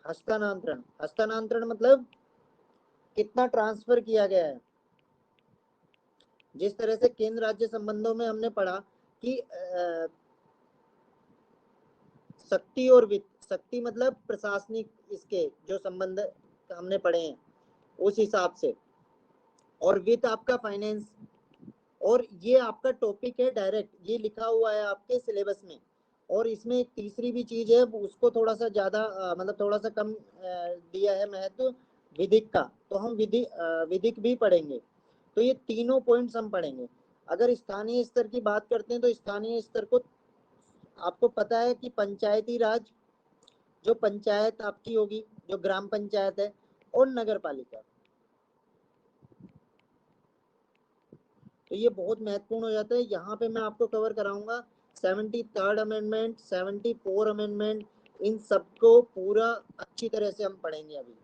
हस्तांतरण मतलब कितना ट्रांसफर किया गया है। जिस तरह से केंद्र राज्य संबंधों में हमने पढ़ा कि शक्ति और वित्त, शक्ति मतलब प्रशासनिक इसके जो संबंध हमने पढ़े हैं उस हिसाब से, और वित्त आपका फाइनेंस, और ये आपका टॉपिक है डायरेक्ट, ये लिखा हुआ है आपके सिलेबस में। और इसमें एक तीसरी भी चीज है, उसको थोड़ा सा ज्यादा मतलब थोड़ा सा कम दिया है महत्व, विधिक का। तो हम विधिक भी पढ़ेंगे। तो ये तीनों पॉइंट्स हम पढ़ेंगे। अगर स्थानीय स्तर की बात करते हैं तो स्थानीय स्तर को आपको पता है कि पंचायती राज, जो पंचायत आपकी होगी, जो ग्राम पंचायत है, और नगर पालिका। तो ये बहुत महत्वपूर्ण हो जाता है। यहाँ पे मैं आपको कवर कराऊंगा 73rd अमेंडमेंट, 74 अमेंडमेंट, इन सबको पूरा अच्छी तरह से हम पढ़ेंगे अभी।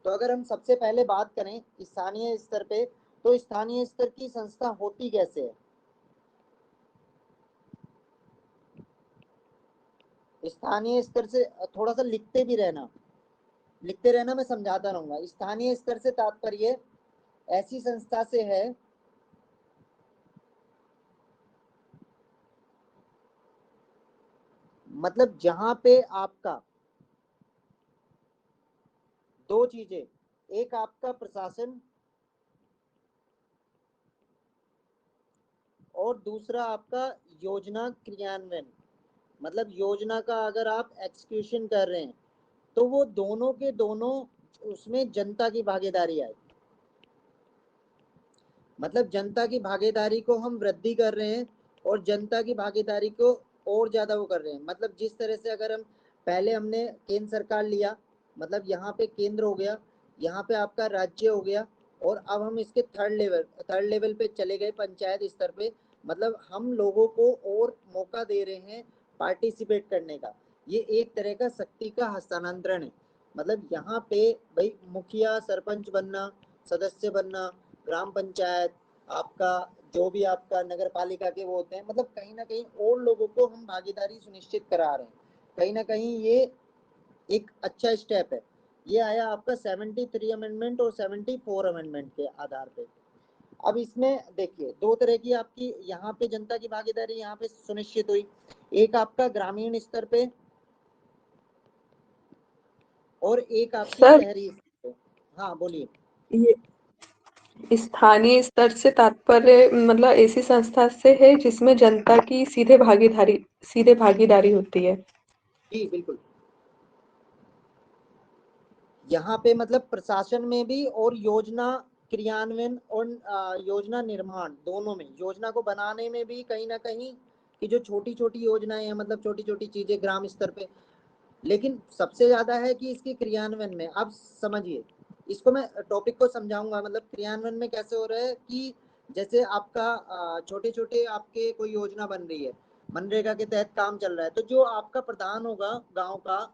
तो अगर हम सबसे पहले बात करें स्थानीय स्तर पे, तो स्थानीय स्तर की संस्था होती कैसे है? स्थानीय स्तर से थोड़ा सा लिखते रहना, मैं समझाता रहूंगा। स्थानीय स्तर से तात्पर्य ऐसी संस्था से है मतलब जहां पे आपका दो चीजें, एक आपका प्रशासन और दूसरा आपका योजना क्रियान्वयन। मतलब योजना का अगर आप एक्सक्यूशन कर रहे हैं तो वो दोनों के दोनों उसमें जनता की भागीदारी आए। मतलब जनता की भागीदारी को हम वृद्धि कर रहे हैं और जनता की भागीदारी को और ज्यादा वो कर रहे हैं। मतलब जिस तरह से अगर हम पहले हमने केंद्र सरकार लिया, मतलब यहाँ पे केंद्र हो गया, यहाँ पे आपका राज्य हो गया, और अब हम इसके थर्ड लेवल पे चले गए पंचायत स्तर पे। मतलब हम लोगों को और मौका दे रहे हैं पार्टिसिपेट करने का। ये एक तरह का शक्ति का हस्तांतरण है। मतलब यहाँ पे भाई मुखिया, सरपंच बनना, सदस्य बनना, ग्राम पंचायत, आपका जो भी आपका नगर पालिका के वो होते हैं, मतलब कहीं ना कहीं और लोगों को हम भागीदारी सुनिश्चित करा रहे हैं। कहीं ना कहीं ये एक अच्छा स्टेप है। ये आया आपका 73 अमेंडमेंट और 74 अमेंडमेंट के आधार पे। अब इसमें देखिए दो तरह की आपकी यहाँ पे जनता की भागीदारी यहाँ पे सुनिश्चित हुई। एक आपका ग्रामीण स्तर पे और एक आपकी सर, शहरी स्तर पे। हाँ बोलिए। ये स्थानीय स्तर से तात्पर्य मतलब ऐसी संस्था से है जिसमें जनता की सीधे भागीदारी होती है। जी बिल्कुल। यहाँ पे मतलब प्रशासन में भी और योजना क्रियान्वयन और योजना निर्माण दोनों में, योजना को बनाने में भी कहीं ना कहीं कि जो छोटी छोटी योजनाएं हैं, मतलब छोटी छोटी चीजें ग्राम स्तर पे, लेकिन सबसे ज्यादा है कि इसके क्रियान्वयन में। आप समझिए, इसको मैं टॉपिक को समझाऊंगा। मतलब क्रियान्वयन में कैसे हो रहा है कि जैसे आपका छोटे छोटे आपके कोई योजना बन रही है, मनरेगा के तहत काम चल रहा है, तो जो आपका प्रधान होगा गांव का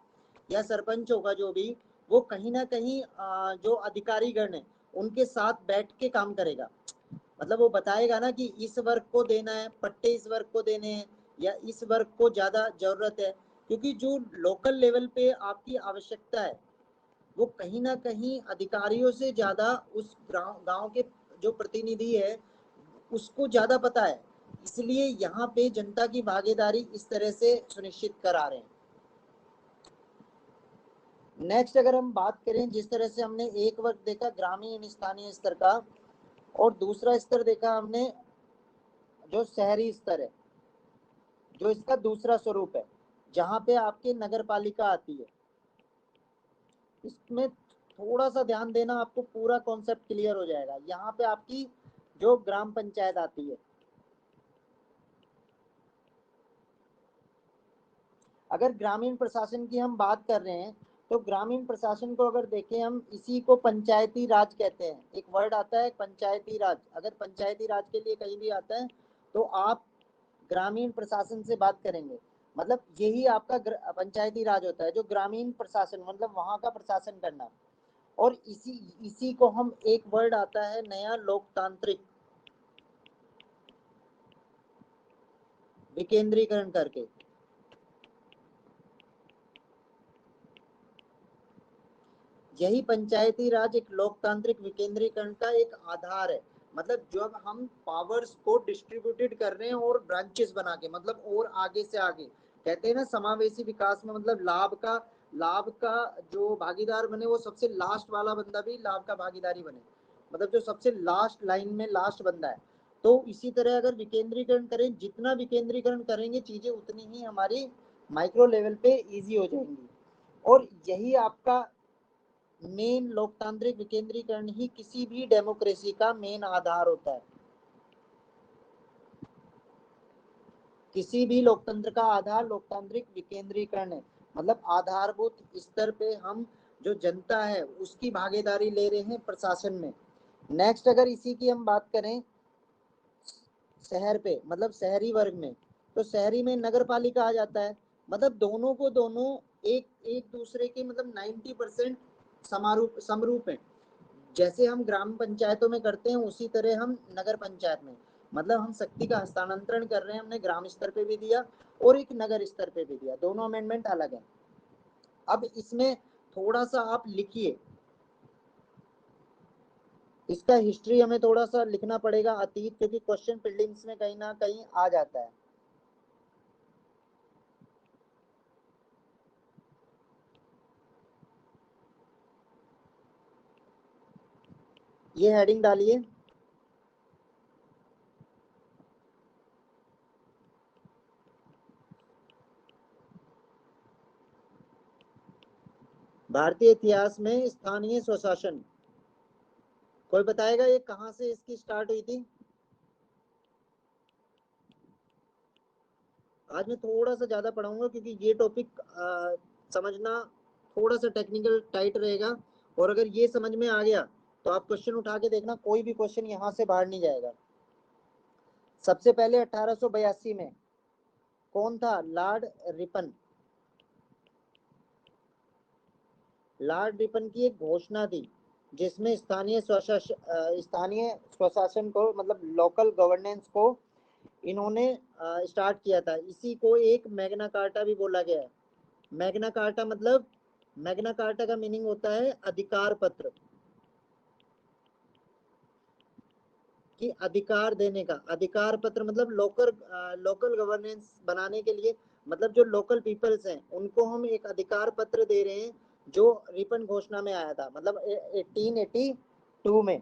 या सरपंच होगा जो भी, वो कहीं ना कहीं जो अधिकारीगण है उनके साथ बैठ के काम करेगा। मतलब वो बताएगा ना कि इस वर्ग को देना है पट्टे, इस वर्ग को देने हैं, या इस वर्ग को ज्यादा जरूरत है। क्योंकि जो लोकल लेवल पे आपकी आवश्यकता है वो कहीं ना कहीं अधिकारियों से ज्यादा उस गांव के जो प्रतिनिधि है उसको ज्यादा पता है। इसलिए यहाँ पे जनता की भागीदारी इस तरह से सुनिश्चित करा रहे हैं। नेक्स्ट अगर हम बात करें, जिस तरह से हमने एक वर्ग देखा ग्रामीण स्थानीय स्तर का, और दूसरा स्तर देखा हमने जो शहरी स्तर है, जो इसका दूसरा स्वरूप है, जहां पे आपकी नगर पालिका आती है। इसमें थोड़ा सा ध्यान देना, आपको पूरा कॉन्सेप्ट क्लियर हो जाएगा। यहाँ पे आपकी जो ग्राम पंचायत आती है, अगर ग्रामीण प्रशासन की हम बात कर रहे हैं तो ग्रामीण प्रशासन को अगर देखें हम, इसी को पंचायती राज कहते हैं। एक वर्ड आता है पंचायती राज, अगर पंचायती राज के लिए कहीं भी आता है तो आप ग्रामीण प्रशासन से बात करेंगे। मतलब यही आपका पंचायती राज होता है, जो ग्रामीण प्रशासन मतलब वहां का प्रशासन करना। और इसी को हम, एक वर्ड आता है नया, लोकतांत्रिक विकेंद्रीकरण करके। यही पंचायती राज एक लोकतांत्रिक विकेंद्रीकरण का एक आधार है। मतलब जब हम पावर्स को डिस्ट्रीब्यूटेड कर रहे हैं और ब्रांचेस बना के, मतलब और आगे से आगे कहते हैं ना समावेशी विकास में मतलब लाभ का जो भागीदार बने वो सबसे लास्ट वाला बंदा भी लाभ का भागीदारी बने, मतलब जो सबसे लास्ट लाइन में लास्ट बंदा है। तो इसी तरह अगर विकेंद्रीकरण करें, जितना विकेंद्रीकरण करेंगे चीजें उतनी ही हमारी माइक्रो लेवल पे इजी हो जाएंगी। और यही आपका मेन लोकतांत्रिक विकेंद्रीकरण ही किसी भी डेमोक्रेसी का मेन आधार होता है। किसी भी लोकतंत्र का आधार लोकतांत्रिक विकेंद्रीकरण है, मतलब आधारभूत स्तर पे हम जो जनता है उसकी भागीदारी ले रहे हैं प्रशासन में। नेक्स्ट अगर इसी की हम बात करें शहर पे, मतलब शहरी वर्ग में, तो शहरी में नगर पालिका आ जाता है। मतलब दोनों को दोनों एक दूसरे के मतलब 90% समरूप है। जैसे हम ग्राम पंचायतों में करते हैं उसी तरह हम नगर पंचायत में, मतलब हम शक्ति का हस्तांतरण कर रहे हैं, हमने ग्राम स्तर पे भी दिया और एक नगर स्तर पे भी दिया, दोनों अमेंडमेंट अलग है। अब इसमें थोड़ा सा आप लिखिए, इसका हिस्ट्री हमें थोड़ा सा लिखना पड़ेगा अतीत, क्योंकि क्वेश्चन प्रीलिम्स में कहीं ना कहीं आ जाता है। ये हेडिंग डालिए, भारतीय इतिहास में स्थानीय स्वशासन। कोई बताएगा ये कहां से इसकी स्टार्ट हुई थी? आज मैं थोड़ा सा ज्यादा पढ़ाऊंगा क्योंकि ये टॉपिक समझना थोड़ा सा टेक्निकल टाइट रहेगा, और अगर ये समझ में आ गया तो आप क्वेश्चन उठा के देखना, कोई भी क्वेश्चन यहां से बाहर नहीं जाएगा। सबसे पहले 1882 में कौन था? Lord Ripon. लॉर्ड रिपन की एक घोषणा थी जिसमें स्थानीय स्वशासन को मतलब लोकल गवर्नेंस को इन्होंने स्टार्ट किया था। इसी को एक मैग्ना कार्टा भी बोला गया है। मैग्ना कार्टा मतलब, मैग्ना कार्टा का मीनिंग होता है अधिकार पत्र, कि अधिकार देने का। अधिकार पत्र मतलब लोकल गवर्नेंस बनाने के लिए, मतलब जो लोकल पीपल्स हैं उनको हम एक अधिकार पत्र दे रहे हैं, जो रिपन घोषणा में आया था, मतलब 1882 में।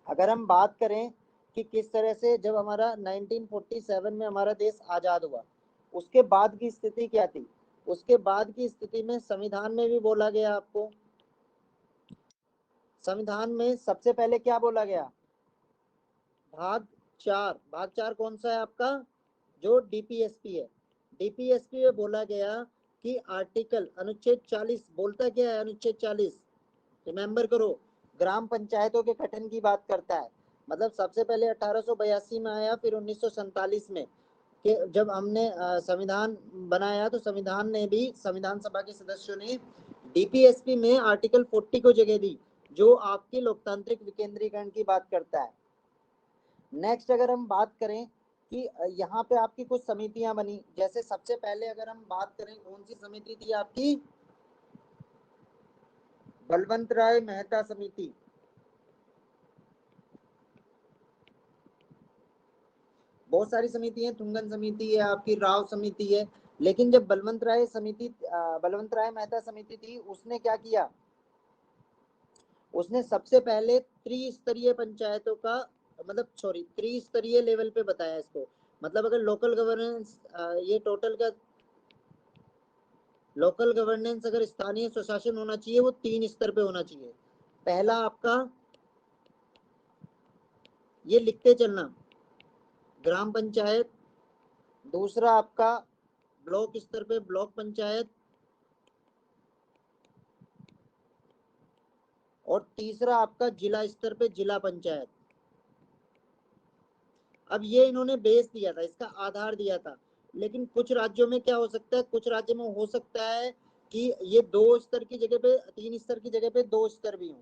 अगर हम बात करें कि किस तरह से जब हमारा 1947 में हमारा देश आजाद हुआ, उसके बाद की स्थिति क्या थी? उसके बाद की स्थिति में संविधान में भी बोला गया, आपको संविधान में सबसे पहले क्या बोला गया? भाग 4। भाग 4 कौन सा है आपका? जो डीपीएसपी है। डीपीएसपी में बोला गया कि आर्टिकल अनुच्छेद 40 बोलता क्या है? अनुच्छेद 40 रिमेंबर करो, ग्राम पंचायतों के गठन की बात करता है। मतलब सबसे पहले 1882 में आया, फिर 1947 में कि जब हमने संविधान बनाया तो संविधान ने भी, संविधान सभा के सदस्यों ने डीपीएसपी में आर्टिकल 40 को जगह दी, जो आपकी लोकतांत्रिक विकेंद्रीकरण की बात करता है। नेक्स्ट अगर हम बात करें कि यहाँ पे आपकी कुछ समितियां बनी, जैसे सबसे पहले अगर हम बात करें कौन सी समिति थी आपकी? बलवंत राय मेहता समिति। बहुत सारी समिति है, तुंगन समिति है, आपकी राव समिति है, लेकिन जब बलवंत राय मेहता समिति थी, उसने क्या किया? उसने सबसे पहले त्रिस्तरीय पंचायतों का मतलब त्रिस्तरीय लेवल पे बताया इसको। मतलब अगर लोकल गवर्नेंस ये टोटल का लोकल गवर्नेंस अगर स्थानीय स्वशासन होना चाहिए वो 3 स्तर पे होना चाहिए। पहला आपका ये लिखते चलना, ग्राम पंचायत। दूसरा आपका ब्लॉक स्तर पे ब्लॉक पंचायत, और तीसरा आपका जिला स्तर पे जिला पंचायत। अब ये इन्होंने बेस दिया था, इसका आधार दिया था, लेकिन कुछ राज्यों में क्या हो सकता है? कुछ राज्यों में हो सकता है कि ये 2 स्तर की जगह पे 3 स्तर की जगह पे 2 स्तर भी हो।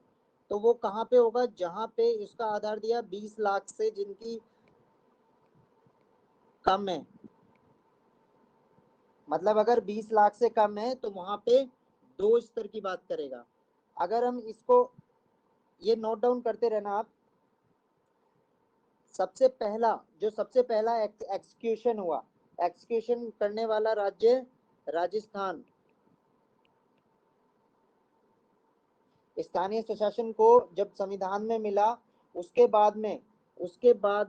तो वो कहाँ पे होगा? जहां पे इसका आधार दिया 20 लाख से जिनकी कम है, मतलब अगर 20 लाख से कम है तो वहां पे 2 स्तर की बात करेगा। अगर हम इसको ये नोट डाउन करते रहना आप। सबसे पहला एक्सक्यूशन हुआ एक्सक्यूशन करने वाला राज्य राजस्थान। स्थानीय स्वशासन को जब संविधान में मिला उसके बाद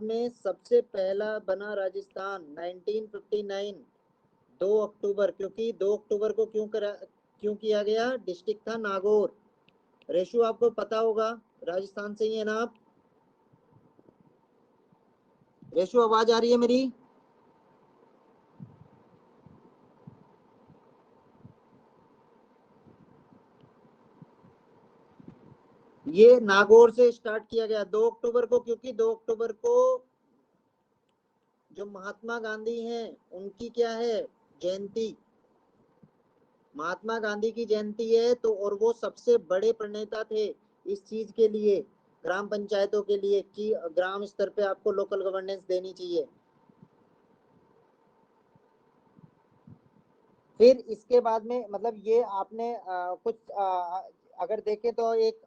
में सबसे पहला बना राजस्थान 1959 2 अक्टूबर, क्योंकि 2 अक्टूबर को क्यों किया गया? डिस्ट्रिक्ट था नागौर। रेशु आपको पता होगा, राजस्थान से ही है ना आप? रेशु आवाज आ रही है मेरी? ये नागौर से स्टार्ट किया गया 2 अक्टूबर को, क्योंकि 2 अक्टूबर को जो महात्मा गांधी हैं उनकी क्या है? जयंती। महात्मा गांधी की जयंती है तो, और वो सबसे बड़े प्रणेता थे इस चीज के लिए, ग्राम पंचायतों के लिए, कि ग्राम स्तर पे आपको लोकल गवर्नेंस देनी चाहिए। फिर इसके बाद में मतलब ये आपने कुछ अगर देखें तो एक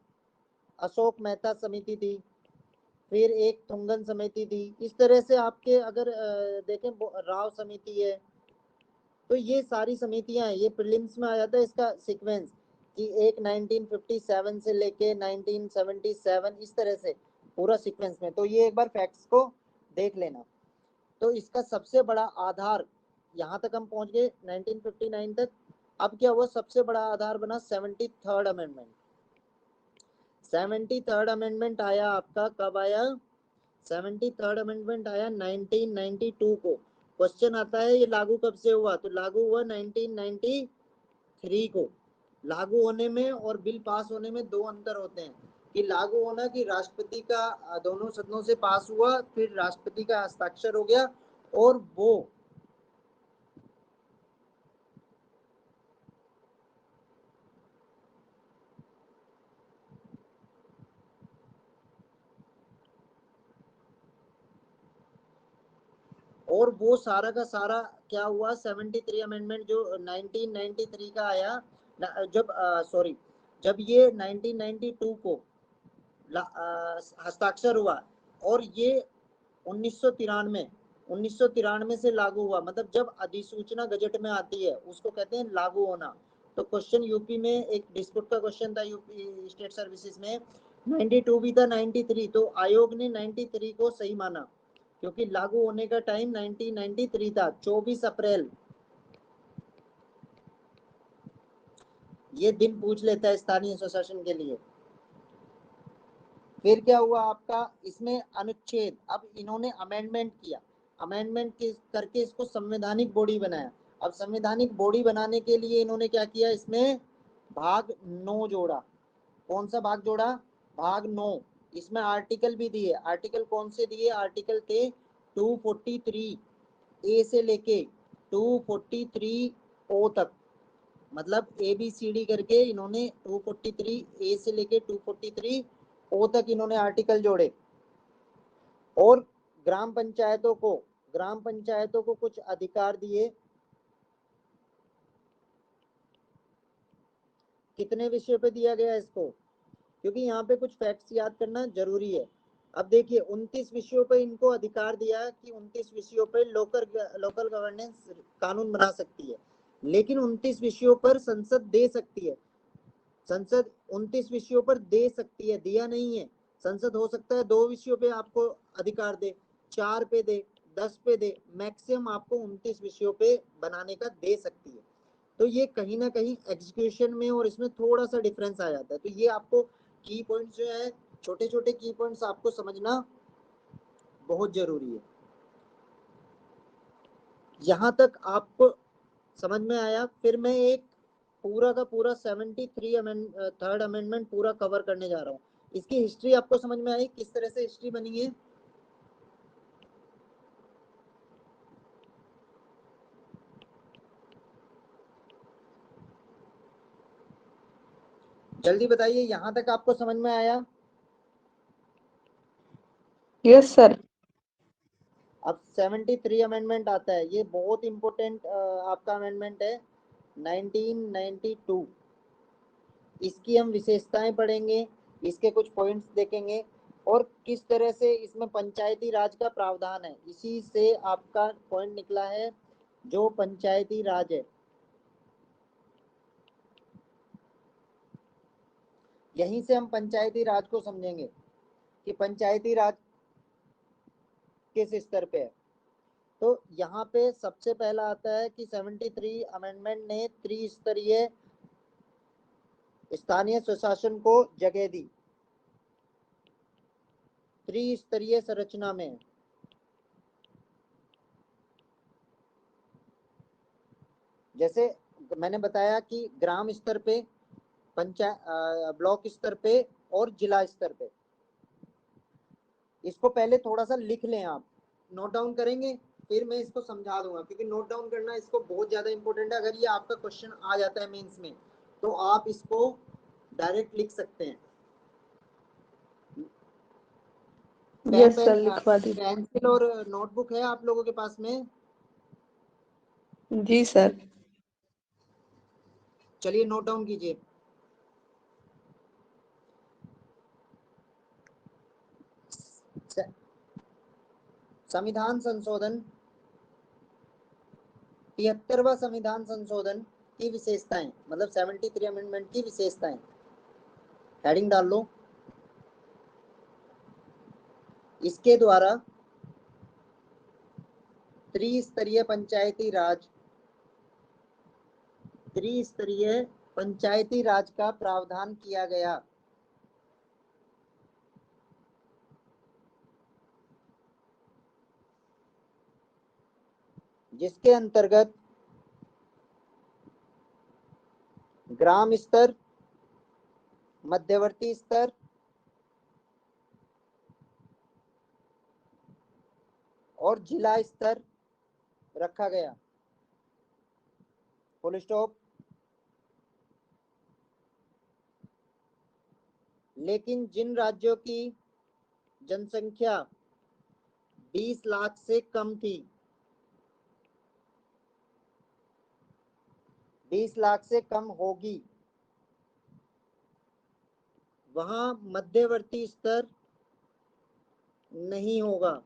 अशोक मेहता समिति थी, फिर एक तुंगन समिति थी, इस तरह से आपके अगर देखें राव समिति है, तो ये सारी समितियां हैं। ये प्रीलिम्स में आ जाता है इसका सीक्वेंस कि एक 1957 से लेके 1977, इस तरह से पूरा सीक्वेंस में। तो ये एक बार फैक्ट्स को देख लेना। तो इसका सबसे बड़ा आधार, यहाँ तक हम पहुंच गए 1959 तक। अब क्या हुआ? सबसे बड़ा आधार बना 73rd अमेंडमेंट। 73rd अमेंडमेंट आया आपका, कब आया? 73rd अमेंडमेंट आया 1992 को। क्वेश्चन आता है ये लागू कब से हुआ? तो लागू हुआ 1993 को। लागू होने में और बिल पास होने में दो अंतर होते हैं, कि लागू होना कि राष्ट्रपति का दोनों सदनों से पास हुआ, फिर राष्ट्रपति का हस्ताक्षर हो गया, और वो सारा का सारा क्या हुआ? 73 अमेंडमेंट जो 1993 का आया, जब सॉरी जब ये 1992 को हस्ताक्षर हुआ, और ये 1993 से लागू हुआ। मतलब जब अधिसूचना गजट में आती है उसको कहते हैं लागू होना। तो क्वेश्चन यूपी में एक डिस्प्यूट का क्वेश्चन था, यूपी स्टेट सर्विसेज में 92 भी था 93, तो आयोग ने 93 को सही माना, क्योंकि लागू होने का टाइम 1993 था, 24 अप्रैल। ये दिन पूछ लेता है स्थानीय स्वशासन के लिए। फिर क्या हुआ आपका इसमें? अनुच्छेद, अब इन्होंने अमेंडमेंट किया, अमेंडमेंट करके इसको संवैधानिक बॉडी बनाया। अब संवैधानिक बॉडी बनाने के लिए इन्होंने क्या किया? इसमें भाग 9 जोड़ा। कौन सा भाग जोड़ा? भाग 9। इसमें आर्टिकल भी दिए। आर्टिकल कौन से दिए? आर्टिकल थे 243 ए से लेके 243 ओ तक, मतलब ABCD करके इन्होंने 243 ए से लेके 243 ओ तक इन्होंने आर्टिकल जोड़े। और ग्राम पंचायतों को कुछ अधिकार दिए। कितने विषय पे दिया गया इसको? क्योंकि यहाँ पे कुछ फैक्ट्स याद करना जरूरी है। अब देखिए 29 विषयों पे इनको अधिकार दिया कि 29 विषयों पे लोकल गवर्नेंस कानून बना सकती है, लेकिन 29 विषयों पर संसद दे सकती है। संसद 29 विषयों पर दे सकती है, दिया नहीं है। संसद हो सकता है 2 विषयों पे आपको अधिकार दे, 4 पे दे, 10 पे दे, मैक्सिमम आपको 29 विषयों पे बनाने का दे सकती है। तो ये कहीं ना कहीं एग्जीक्यूशन में और इसमें थोड़ा सा डिफरेंस आ जाता है। तो ये आपको की पॉइंट्स जो है, छोटे छोटे की पॉइंट्स आपको समझना बहुत जरूरी है। यहाँ तक आपको समझ में आया? फिर मैं एक पूरा का पूरा 73rd अमेंडमेंट पूरा कवर करने जा रहा हूँ। इसकी हिस्ट्री आपको समझ में आई, किस तरह से हिस्ट्री बनी है? जल्दी बताइए, यहाँ तक आपको समझ में आया? Yes sir. अब 73 अमेंडमेंट आता है, ये बहुत इंपॉर्टेंट आपका अमेंडमेंट है 1992। इसकी हम विशेषताएं पढ़ेंगे, इसके कुछ पॉइंट्स देखेंगे, और किस तरह से इसमें पंचायती राज का प्रावधान है। इसी से आपका पॉइंट निकला है जो पंचायती राज है, यहीं से हम पंचायती राज को समझेंगे कि पंचायती राज किस स्तर पे है। तो यहाँ पे सबसे पहला आता है कि 73 अमेंडमेंट ने त्रिस्तरीय स्थानीय स्वशासन को जगह दी, त्रिस्तरीय संरचना में। जैसे मैंने बताया कि ग्राम स्तर पे, पंचायत ब्लॉक स्तर पे और जिला स्तर पे। इसको पहले थोड़ा सा लिख लें, आप नोट डाउन करेंगे, फिर मैं इसको समझा दूंगा, क्योंकि नोट डाउन करना इसको बहुत ज्यादा इंपॉर्टेंट है। अगर ये आपका क्वेश्चन आ जाता है मेंस में तो आप इसको डायरेक्ट लिख सकते हैं। यस सर, लिखवा दीजिए। पेंसिल और नोटबुक है आप लोगों के पास में? जी सर। चलिए नोट डाउन कीजिए। संविधान संशोधन, 73वां संविधान संशोधन की विशेषताएं, मतलब 73 अमेंडमेंट की विशेषताएं, हेडिंग डाल लो। इसके द्वारा त्रिस्तरीय पंचायती राज का प्रावधान किया गया, जिसके अंतर्गत ग्राम स्तर, मध्यवर्ती स्तर और जिला स्तर रखा गया। Full stop. लेकिन जिन राज्यों की जनसंख्या 20 लाख से कम थी, 20 लाख से कम होगी, वहां मध्यवर्ती स्तर नहीं होगा।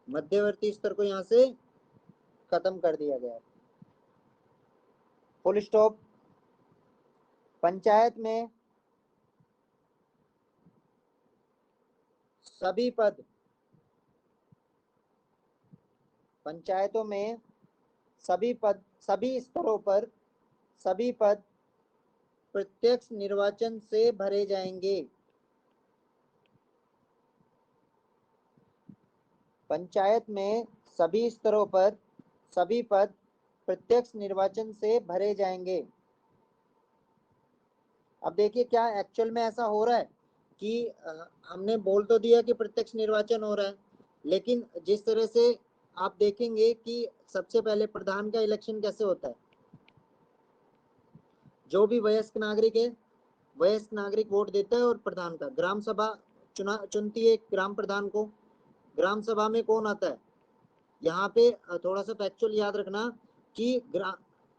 मध्यवर्ती स्तर को यहां से खत्म कर दिया गया। Full stop. पंचायत में सभी पद, पंचायतों में सभी पद, सभी स्तरों पर सभी पद प्रत्यक्ष निर्वाचन से भरे जाएंगे। पंचायत में सभी स्तरों पर सभी पद प्रत्यक्ष निर्वाचन से भरे जाएंगे। अब देखिए क्या एक्चुअल में ऐसा हो रहा है कि हमने बोल तो दिया कि प्रत्यक्ष निर्वाचन हो रहा है, लेकिन जिस तरह से आप देखेंगे कि सबसे पहले प्रधान का इलेक्शन कैसे होता है, जो भी वयस्क नागरिक है, वयस्क नागरिक वोट देता है और प्रधान का ग्राम सभा चुनती है ग्राम प्रधान को। ग्राम सभा में कौन आता है, यहाँ पे थोड़ा सा फैक्चुअल याद रखना कि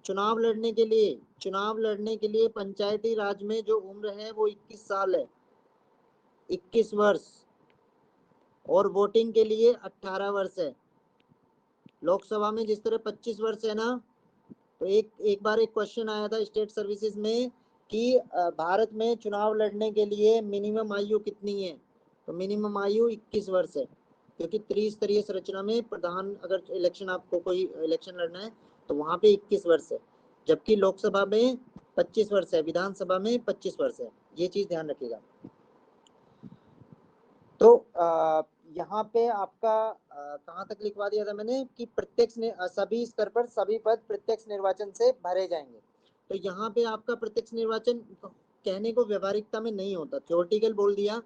चुनाव लड़ने के लिए पंचायती राज में जो उम्र है वो 21 साल है, 21 वर्ष, और वोटिंग के लिए 18 वर्ष है। लोकसभा में जिस तरह 25 वर्ष है ना, तो एक बार एक क्वेश्चन आया था स्टेट सर्विसेज में कि भारत में चुनाव लड़ने के लिए मिनिमम आयु कितनी है, तो मिनिमम आयु 21 वर्ष है, क्योंकि त्रिस्तरीय संरचना में प्रधान अगर इलेक्शन, आपको कोई इलेक्शन लड़ना है तो वहां पे 21 वर्ष है, जबकि लोकसभा में 25 वर्ष है, विधानसभा में 25 वर्ष है। ये चीज ध्यान रखिएगा। तो यहाँ पे आपका कहाँ तक लिखवा दिया था मैंने कि सभी स्तर पर सभी पद प्रत्यक्ष निर्वाचन से भरे जाएंगे। तो यहाँ पे आपका प्रत्यक्ष निर्वाचन कहने को व्यवहारिकता में नहीं होता, थ्योरेटिकल बोल दिया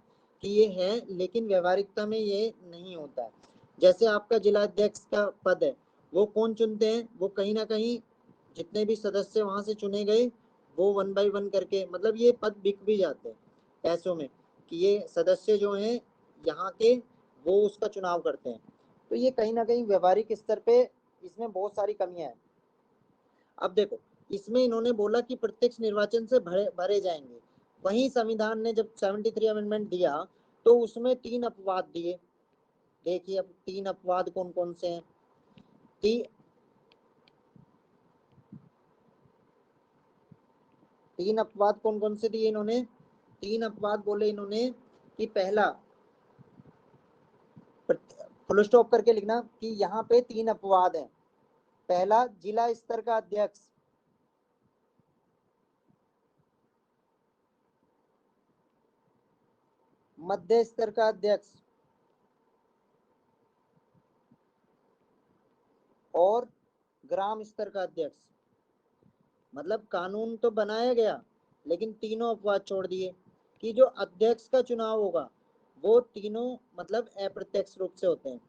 कि ये है, लेकिन व्यवहारिकता में ये नहीं होता है। जैसे आपका जिला अध्यक्ष का पद है, वो कौन चुनते हैं, वो कहीं ना कहीं जितने भी सदस्य वहां से चुने गए वो 1 by 1 करके, मतलब ये पद बिक भी जाते हैं पैसों में, कि ये सदस्य जो हैं यहाँ के वो उसका चुनाव करते हैं। तो ये कहीं ना कहीं व्यवहारिक स्तर पे इसमें बहुत सारी कमियां हैं। अब देखो, इसमें इन्होंने बोला कि प्रत्यक्ष निर्वाचन से भरे जाएंगे, वहीं संविधान ने जब 73 अमेंडमेंट दिया तो उसमें 3 अपवाद दिए। देखिए अब 3 अपवाद कौन कौन से हैं। तीन अपवाद कौन कौन से दिए इन्होंने? 3 अपवाद बोले इन्होंने कि पहला, फुल स्टॉप करके लिखना कि यहाँ पे 3 अपवाद हैं। पहला, जिला स्तर का अध्यक्ष, मध्य स्तर का अध्यक्ष और ग्राम स्तर का अध्यक्ष। मतलब कानून तो बनाया गया लेकिन तीनों अपवाद छोड़ दिए कि जो अध्यक्ष का चुनाव होगा वो तीनों मतलब अप्रत्यक्ष रूप से होते हैं।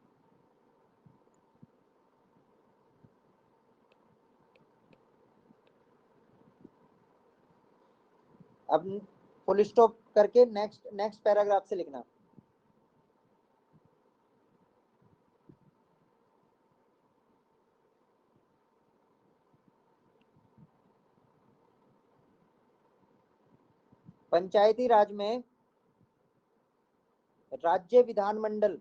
अब फुल स्टॉप करके नेक्स्ट पैराग्राफ से लिखना। पंचायती राज में राज्य विधानमंडल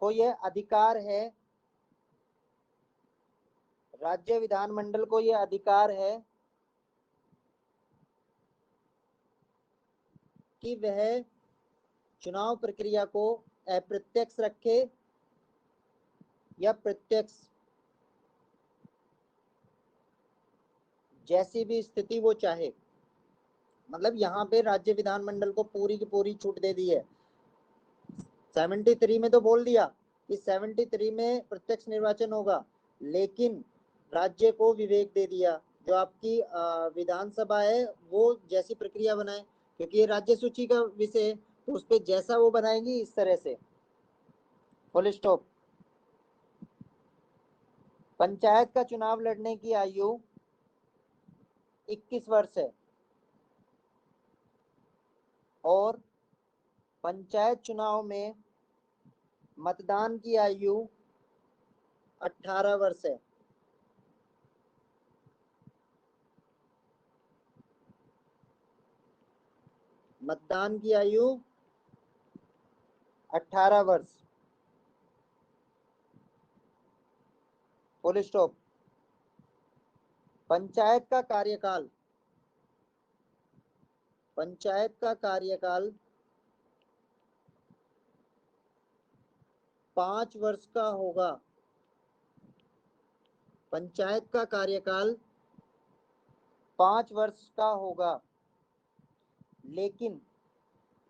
को यह अधिकार है, राज्य विधानमंडल को यह अधिकार है कि वह चुनाव प्रक्रिया को अप्रत्यक्ष रखे या प्रत्यक्ष, जैसी भी स्थिति वो चाहे। मतलब यहाँ पे राज्य विधानमंडल को पूरी की पूरी छूट दे दी है। 73 में तो बोल दिया कि 73 में प्रत्यक्ष निर्वाचन होगा, लेकिन राज्य को विवेक दे दिया जो आपकी विधानसभा है वो जैसी प्रक्रिया बनाए, क्योंकि ये राज्य सूची का विषय है तो उस पर जैसा वो बनाएंगी इस तरह से। Full stop. पंचायत का चुनाव लड़ने की आयु 21 वर्ष है और पंचायत चुनाव में मतदान की आयु 18 वर्ष है। मतदान की आयु 18 वर्ष। Full stop. पंचायत का कार्यकाल 5 वर्ष का होगा। पंचायत का कार्यकाल 5 वर्ष का होगा, लेकिन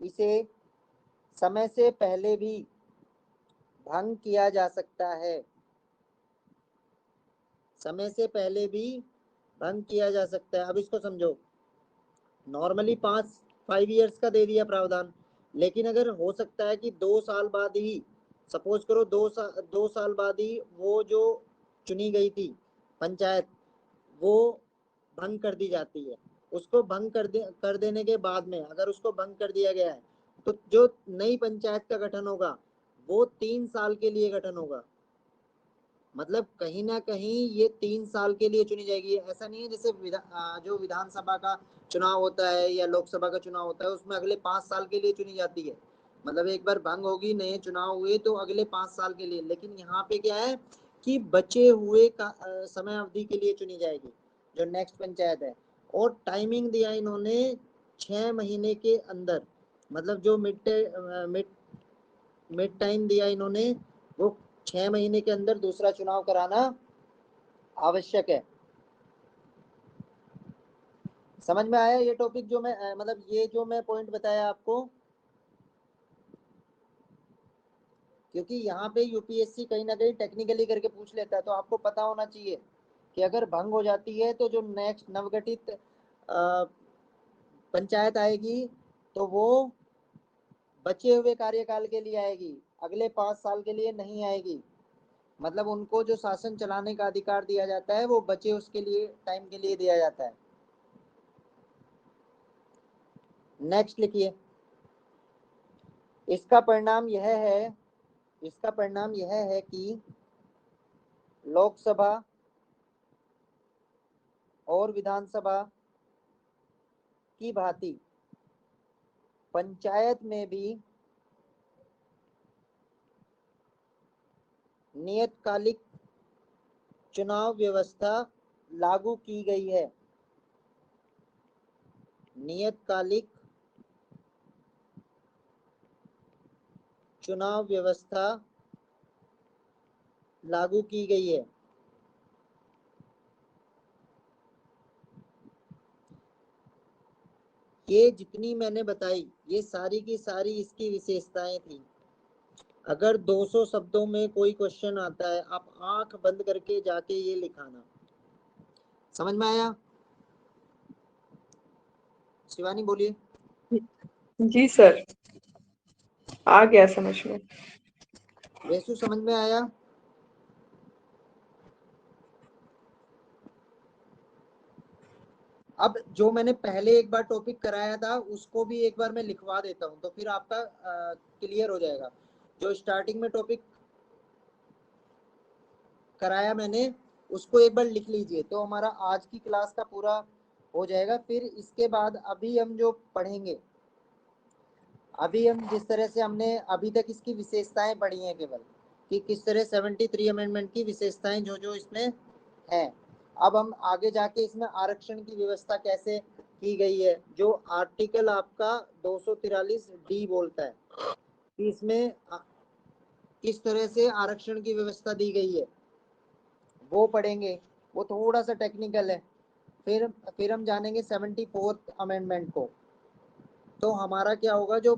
इसे समय से पहले भी भंग किया जा सकता है। समय से पहले भी भंग किया जा सकता है। अब इसको समझो। नॉर्मली 5 ईयर्स का दे दिया प्रावधान, लेकिन अगर हो सकता है कि 2 साल बाद ही, सपोज करो 2 साल बाद ही वो जो चुनी गई थी पंचायत वो भंग कर दी जाती है। उसको भंग कर देने के बाद में अगर उसको भंग कर दिया गया है तो जो नई पंचायत का गठन होगा वो 3 साल के लिए गठन होगा। मतलब कहीं ना कहीं ये 3 साल के लिए चुनी जाएगी। ऐसा नहीं है जैसे जो विधानसभा का चुनाव होता है या लोकसभा का चुनाव होता है उसमें अगले 5 साल के लिए चुनी जाती है। मतलब एक बार भंग होगी, नए चुनाव हुए तो अगले 5 साल के लिए। लेकिन यहाँ पे क्या है कि बचे हुए का समय अवधि के लिए चुनी जाएगी जो नेक्स्ट पंचायत है। और टाइमिंग दिया इन्होंने 6 महीने के अंदर। मतलब जो मिड टाइम दिया इन्होंने वो 6 महीने के अंदर दूसरा चुनाव कराना आवश्यक है। समझ में आया ये टॉपिक जो मैं मतलब ये जो मैं पॉइंट बताया आपको? क्योंकि यहाँ पे यूपीएससी कहीं ना कहीं टेक्निकली करके पूछ लेता है, तो आपको पता होना चाहिए कि अगर भंग हो जाती है तो जो नेक्स्ट नवगठित पंचायत आएगी तो वो बचे हुए कार्यकाल के लिए आएगी, अगले 5 साल के लिए नहीं आएगी। मतलब उनको जो शासन चलाने का अधिकार दिया जाता है वो बचे उसके लिए टाइम के लिए दिया जाता है। नेक्स्ट लिखिए। इसका परिणाम यह है कि लोकसभा और विधानसभा की भांति पंचायत में भी नियतकालिक चुनाव व्यवस्था लागू की गई है। नियतकालिक चुनाव व्यवस्था लागू की गई है। ये जितनी मैंने बताई ये सारी की सारी इसकी विशेषताएं थी। अगर 200 शब्दों में कोई क्वेश्चन आता है, आप आंख बंद करके जाके ये लिखाना। समझ में आया? शिवानी बोलिए। जी सर, आ गया समझ में। वैसु समझ में आया? अब जो मैंने पहले एक बार टॉपिक कराया था उसको भी एक बार मैं लिखवा देता हूं, तो फिर आपका क्लियर हो जाएगा। जो स्टार्टिंग में टॉपिक कराया मैंने उसको एक बार लिख लीजिए, तो हमारा आज की क्लास का पूरा हो जाएगा। फिर इसके बाद अभी हम जो पढ़ेंगे, अभी हम जिस तरह से हमने अभी तक इसकी विशेषताएं पढ़ी हैं केवल, कि किस तरह 73 अमेंडमेंट की विशेषताएं जो जो इसमें है। अब हम आगे जाके इसमें आरक्षण की व्यवस्था कैसे की गई है, जो आर्टिकल आपका 243 डी बोलता है कि इसमें किस तरह से आरक्षण की व्यवस्था दी गई है, वो पढ़ेंगे। वो थोड़ा सा टेक्निकल है। फिर हम जानेंगे 74th अमेंडमेंट को। तो हमारा क्या होगा, जो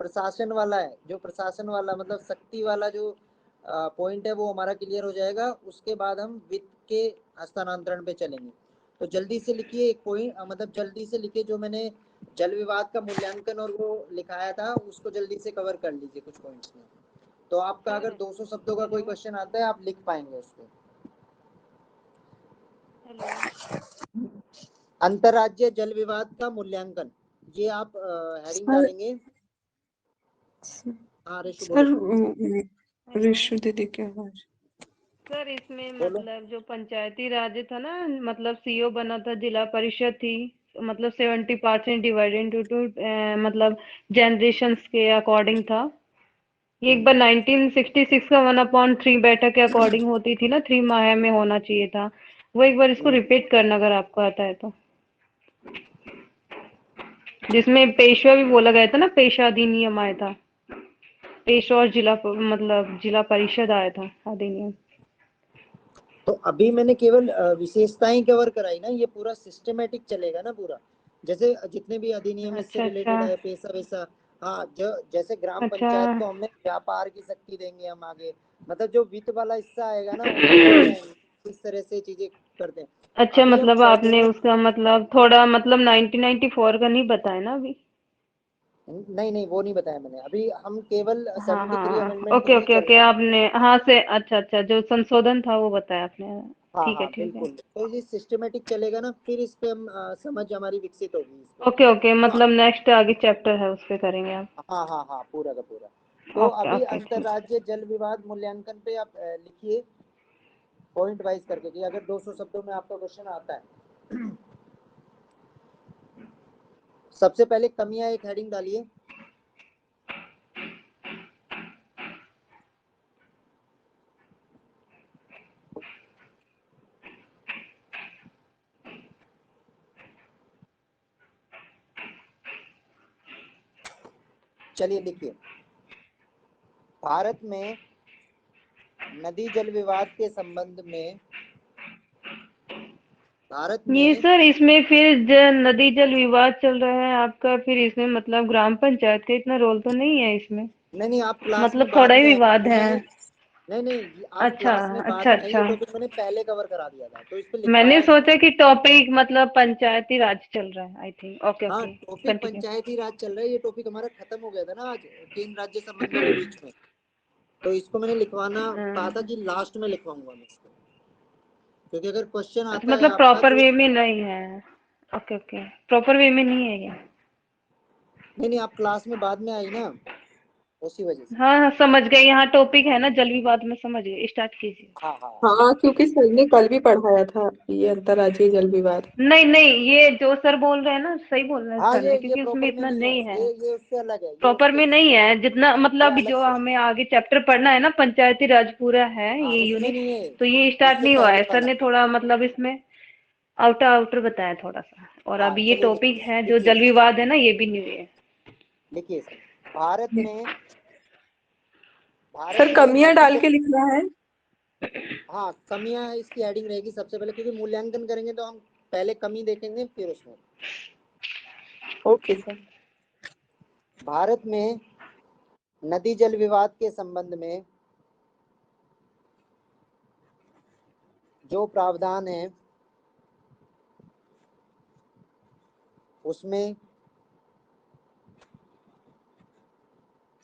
प्रशासन वाला है, जो प्रशासन वाला मतलब शक्ति वाला जो पॉइंट है वो हमारा क्लियर हो जाएगा। उसके बाद हम वित्त के हस्तांतरण पे चलेंगे। तो जल्दी से लिखिए एक पॉइंट, मतलब जल्दी से लिखिए, जो मैंने जल विवाद का मूल्यांकन और वो लिखाया था उसको जल्दी से कवर कर लीजिए कुछ पॉइंट्स में। तो आपका अगर 200 शब्दों का कोई क्वेश्चन आता है आप लिख पाएंगे उसको। अंतरराज्यीय जल विवाद का मूल्यांकन, ये आप हेडिंग डालेंगे। हाँ ऋषु बोलो। ऋषु दीदी की आवाज। सर इसमें बोलो। मतलब जो पंचायती राज था ना, मतलब सीओ बना था, जिला परिषद थी, मतलब 70% डिवाइडेड टू मतलब जनरेशंस के अकॉर्डिंग था। ये एक बार 1966 का 1/3 बैठक के अकॉर्डिंग होती थी ना, 3 माह में होना चाहिए था। वो एक बार इसको रिपीट करना अगर आपको आता है तो। जिसमें पेशवा भी बोला गया था ना, पेशा अधिनियम आया था। पेशवा और मतलब जिला परिषद आया था अधिनियम। तो अभी मैंने केवल विशेषताएं कवर कराई ना, ये पूरा सिस्टमेटिक चलेगा ना पूरा। जैसे जितने भी अधिनियम इससे रिलेटेड है, पैसा वैसा। हाँ, जो जैसे ग्राम पंचायत को हमने व्यापार की शक्ति देंगे हम आगे, मतलब जो वित्त वाला हिस्सा आएगा ना उसमें जाएंगे, इस तरह से चीजें करते हैं। अच्छा, अभी हम मतलब आपने चढ़ते उसका मतलब थोड़ा मतलब 1994 का नहीं बताया ना अभी। नहीं वो नहीं बताया मैंने। अभी हम केवल हाँ 73 हाँ, अमेंडमेंट ओके में ही ओके चल ओके, रहे हैं। आपने हाँ से अच्छा जो संशोधन था वो बताया आपने। हाँ ठीक है हाँ ठीक है, बिल्कुल। तो ये सिस्टमेटिक चलेगा ना, फिर इस पे हम समझ हमारी विकसित होगी इस पे। ओके ओके, तो मतलब नेक्स्ट आगे चैप्टर है उस पे करेंगे आप। हाँ पूरा का पूरा। तो ओके अभी ओके ठीक। अंतरराज्यीय जल विवाद मूल्यांकन पे आप लिखिए पॉइंट वाइज करके, कि अगर 200 शब्दों में आपका क्वेश्चन आता है। सबसे पहले कमियां एक हेडिंग डालिए। चलिए लिखिए, भारत में नदी जल विवाद के संबंध में भारत ये में सर इसमें फिर नदी जल विवाद चल रहा है आपका, फिर इसमें मतलब ग्राम पंचायत का इतना रोल तो नहीं है इसमें। नहीं आप क्लास में मतलब बाद थोड़ा ही में विवाद ये है। मैंने नहीं आप अच्छा क्लास में बाद अच्छा में, ये अच्छा, टॉपिक मैंने पहले कवर करा दिया था तो इस पे मैंने लिखवाया नहीं सोचा मैंने। कि टॉपिक मतलब पंचायती राज चल रहा है, आई थिंक। ओके हाँ ओके, टॉपिक कंटिन्यू। पंचायती राज चल रहा है, ये टॉपिक हमारा खत्म हो गया था ना आज केंद्र राज्य संबंधों के बीच में। तो इसको मैंने लिखवाना कहा था कि लास्ट में लिखवाऊंगा मैं इसको, क्योंकि अगर क्वेश्चन अच्छा, आता है मतलब आपका प्रॉपर जो वे में नहीं है। ओके ओके, प्रॉपर वे में नहीं है ये। नहीं आप क्लास में बाद में आई ना, उसी वजह से। हाँ हाँ समझ गए, यहाँ टॉपिक है ना जल विवाद में, समझ गए, स्टार्ट कीजिए। हाँ हाँ हाँ, क्योंकि सर ने कल भी पढ़ाया था ये अंतर्राज्यीय जल विवाद। नहीं नहीं, ये जो सर बोल रहे हैं ना सही बोल रहे हैं हाँ, सर ने, ये क्योंकि उसमें प्रॉपर में इतना नहीं है, नहीं है, ये उससे अलग है, ये प्रॉपर उससे में नहीं है जितना, ये मतलब अलग जो से। हमें आगे चैप्टर पढ़ना है ना पंचायती राज पूरा है हाँ, ये उसमें यूनिट, नहीं है, तो ये स्टार्ट उससे नहीं हुआ पहले है, सर वाला ने है। थोड़ा मतलब इसमें आउटर आउटर बताया थोड़ा सा, और हाँ, अभी ये चलिए टॉपिक है जो लिखिए जल विवाद है ना, ये भी न्यू है। लिखिए सर। भारत में सर कमियां नदी डाल के लिखना है। हाँ, कमियां इसकी हेडिंग रहेगी सबसे पहले, क्योंकि मूल्यांकन करेंगे तो हम पहले कमी देखेंगे फिर उसमें। Okay sir. भारत में नदी जल विवाद के संबंध में जो प्रावधान है उसमें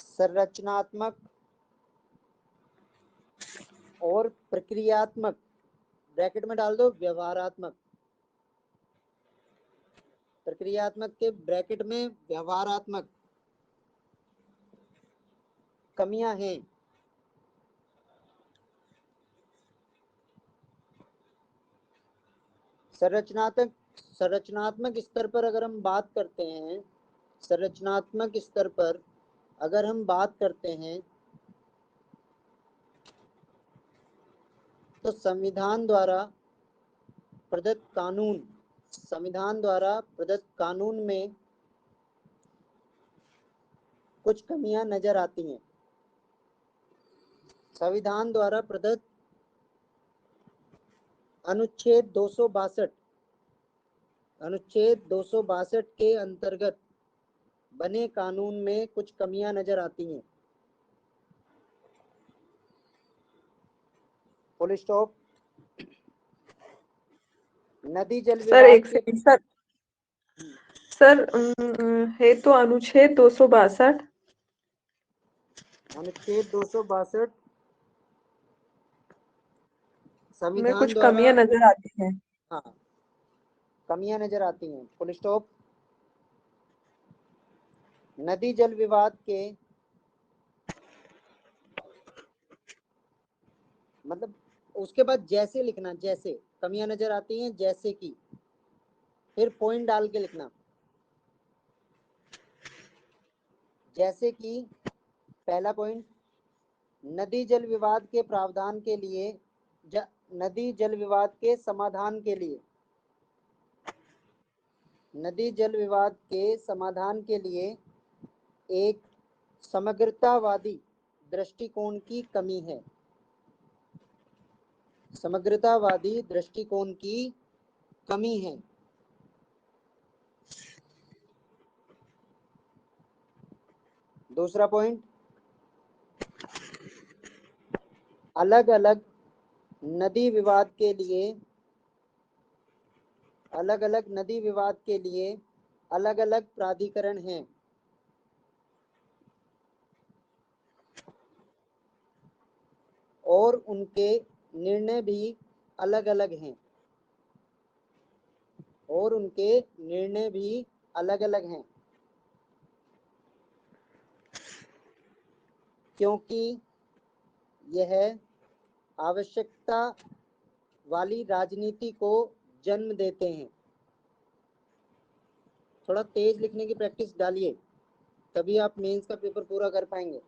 संरचनात्मक और प्रक्रियात्मक, ब्रैकेट में डाल दो व्यवहारात्मक, प्रक्रियात्मक के ब्रैकेट में व्यवहारात्मक कमियां हैं। संरचनात्मक स्तर पर अगर हम बात करते हैं, संरचनात्मक स्तर पर अगर हम बात करते हैं तो संविधान द्वारा प्रदत्त कानून में कुछ कमियां नजर आती हैं। संविधान द्वारा प्रदत्त अनुच्छेद 262 के अंतर्गत बने कानून में कुछ कमियां नजर आती हैं। Full stop. नदी जल सर विवाद एक के सेकंड सर। सर है तो अनुच्छेद 262। अनुच्छेद 262 में संविधान कुछ द्वारा, कमियां नजर आती हैं। हाँ, कमियां नजर आती हैं, फुल स्टॉप। नदी जल विवाद के मतलब उसके बाद जैसे लिखना, जैसे कमियां नजर आती हैं जैसे कि, फिर पॉइंट डाल के लिखना। जैसे कि पहला पॉइंट, नदी जल विवाद के प्रावधान के लिए नदी जल विवाद के समाधान के लिए, नदी जल विवाद के समाधान के लिए एक समग्रतावादी दृष्टिकोण की कमी है। समग्रतावादी दृष्टिकोण की कमी है। दूसरा पॉइंट, अलग अलग नदी विवाद के लिए अलग अलग प्राधिकरण हैं। और उनके निर्णय भी अलग अलग हैं। क्योंकि यह आवश्यकता वाली राजनीति को जन्म देते हैं। थोड़ा तेज लिखने की प्रैक्टिस डालिए, तभी आप मेंस का पेपर पूरा कर पाएंगे।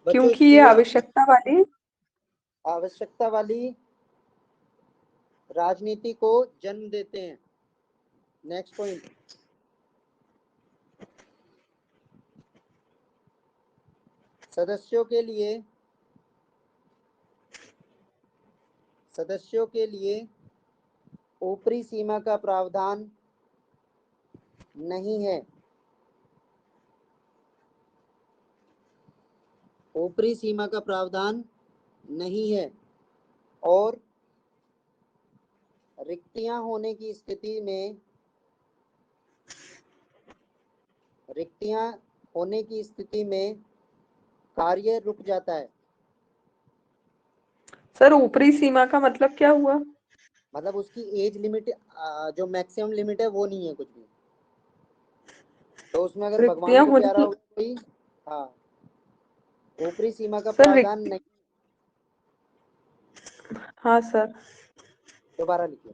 बच्चों, क्योंकि ये आवश्यकता वाली राजनीति को जन्म देते हैं। नेक्स्ट पॉइंट, सदस्यों के लिए ऊपरी सीमा का प्रावधान नहीं है। ऊपरी सीमा का प्रावधान नहीं है और रिक्तियां होने की स्थिति में कार्य रुक जाता है। सर ऊपरी सीमा का मतलब क्या हुआ? मतलब उसकी एज लिमिट, जो मैक्सिमम लिमिट है वो नहीं है कुछ भी। तो उसमें अगर भगवान रिक्तियां को होने प्यारा की, होगा कोई, हाँ, ऊपरी सीमा का सर प्रावधान नहीं। हाँ सर, दोबारा लिखिए,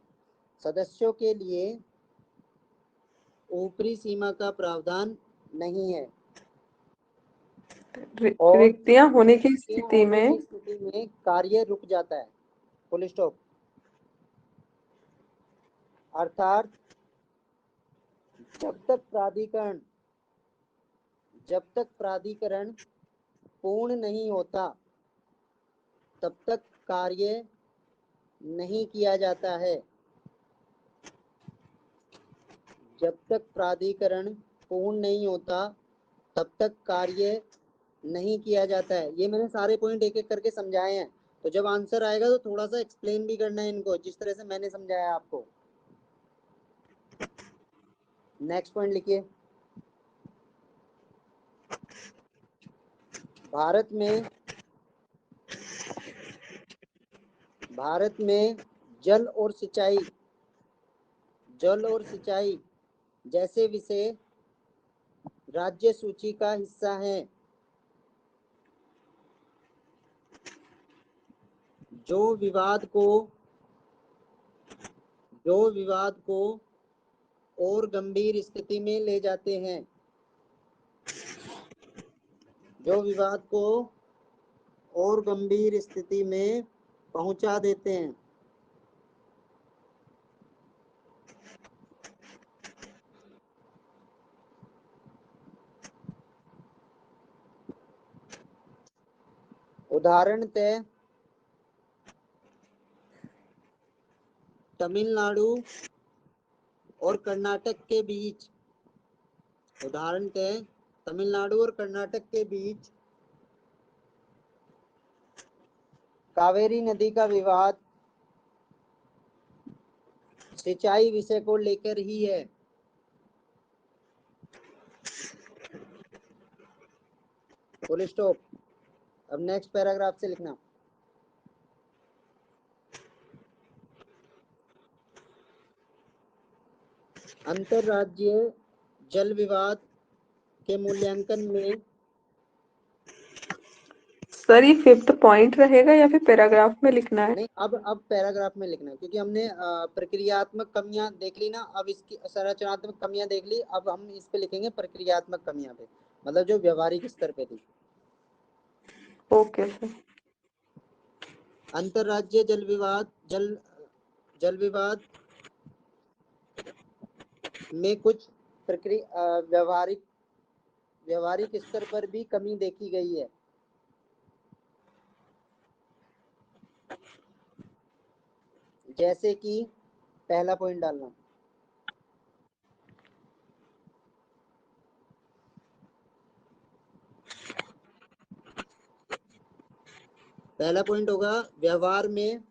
सदस्यों के लिए ऊपरी सीमा का प्रावधान नहीं है, और रिक्तियां होने की रिक्तियां स्थिति होने में की स्थिति में कार्य रुक जाता है, फुल स्टॉप। अर्थात जब तक प्राधिकरण पूर्ण नहीं होता तब तक कार्य नहीं किया जाता है। जब तक प्राधिकरण पूर्ण नहीं होता तब तक कार्य नहीं किया जाता है। ये मैंने सारे पॉइंट एक एक करके समझाए हैं, तो जब आंसर आएगा तो थोड़ा सा एक्सप्लेन भी करना है इनको, जिस तरह से मैंने समझाया आपको। नेक्स्ट पॉइंट लिखिए, भारत में जल और सिंचाई जैसे विषय राज्य सूची का हिस्सा हैं। जो विवाद को और गंभीर स्थिति में ले जाते हैं, जो विवाद को और गंभीर स्थिति में पहुंचा देते हैं। उदाहरणतः तमिलनाडु और कर्नाटक के बीच कावेरी नदी का विवाद सिंचाई विषय को लेकर ही है। Full stop. अब नेक्स्ट पैराग्राफ से लिखना, अंतरराज्यीय जल विवाद के मूल्यांकन में। सर ये 5th पॉइंट रहेगा या फिर पैराग्राफ में लिखना है? नहीं, अब पैराग्राफ में लिखना है, क्योंकि हमने प्रक्रियात्मक कमियां देख ली ना, अब इसकी संरचनात्मक कमियां देख ली, अब हम इस पे लिखेंगे प्रक्रियात्मक कमियां पे, मतलब जो व्यवहारिक स्तर पे थी। Okay sir. अंतरराज्यीय जल विवाद में कुछ व्यवहारिक स्तर पर भी कमी देखी गई है। जैसे कि पहला पॉइंट डालना, पहला पॉइंट होगा व्यवहार में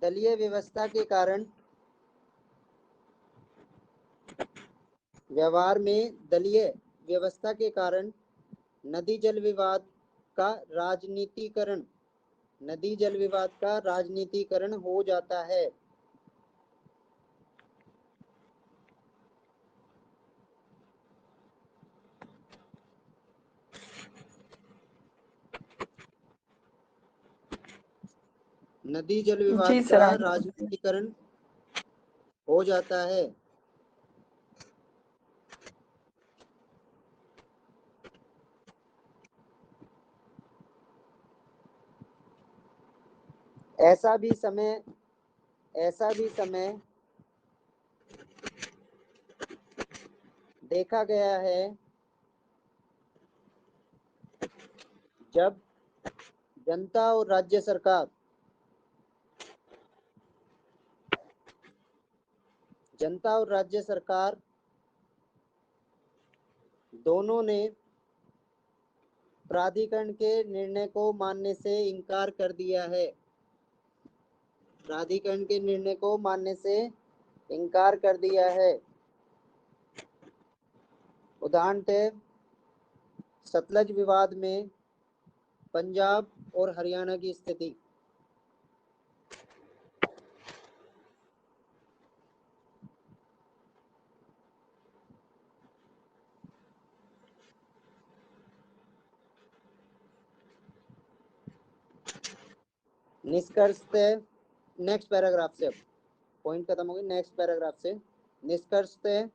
दलीय व्यवस्था के कारण नदी जल विवाद का राजनीतिकरण हो जाता है। नदी जल विवाद जी का सर। राजनीतिकरण हो जाता है। ऐसा भी समय देखा गया है जब जनता और राज्य सरकार दोनों ने प्राधिकरण के निर्णय को मानने से इनकार कर दिया है। प्राधिकरण के निर्णय को मानने से इनकार कर दिया है। उदाहरणतः सतलज विवाद में पंजाब और हरियाणा की स्थिति। निष्कर्षतः नेक्स्ट पैराग्राफ से, अब पॉइंट खत्म हो गई, नेक्स्ट पैराग्राफ से निष्कर्षतः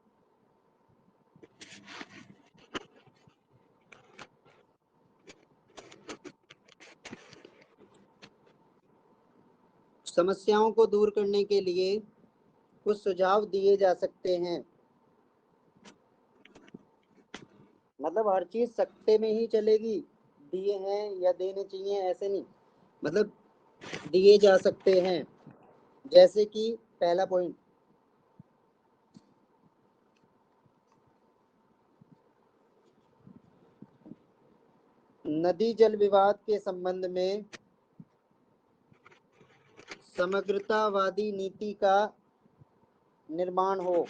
समस्याओं को दूर करने के लिए कुछ सुझाव दिए जा सकते हैं। मतलब हर चीज सख्ते में ही चलेगी, दिए हैं या देने चाहिए ऐसे नहीं, मतलब दिए जा सकते हैं। जैसे कि पहला पॉइंट, नदी जल विवाद के संबंध में समग्रतावादी नीति का निर्माण हो।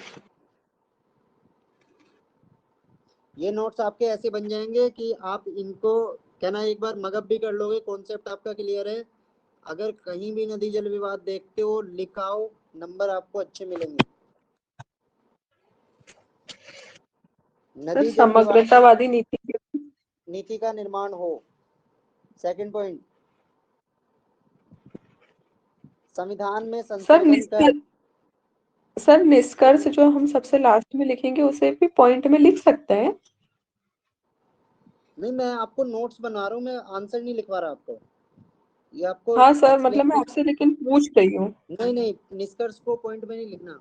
ये नोट्स आपके ऐसे बन जाएंगे कि आप इनको कहना एक बार मगअप भी कर लोगे, कॉन्सेप्ट आपका क्लियर है। अगर कहीं भी नदी जल विवाद देखते हो लिखाओ, नंबर आपको अच्छे मिलेंगे। नदी जल विवाद समग्रतावादी नीति का निर्माण हो। सेकंड पॉइंट, संविधान में संशोधन कर। सर निष्कर्ष जो हम सबसे लास्ट में लिखेंगे उसे भी पॉइंट में लिख सकते हैं? नहीं, मैं आपको नोट्स बना रहा हूँ, मैं आंसर नहीं लिखवा रहा आपको, ये आपको हाँ सर, explain मतलब मैं आपसे लेकिन पूछ रही हूँ। नहीं नहीं, निष्कर्ष को पॉइंट में नहीं लिखना।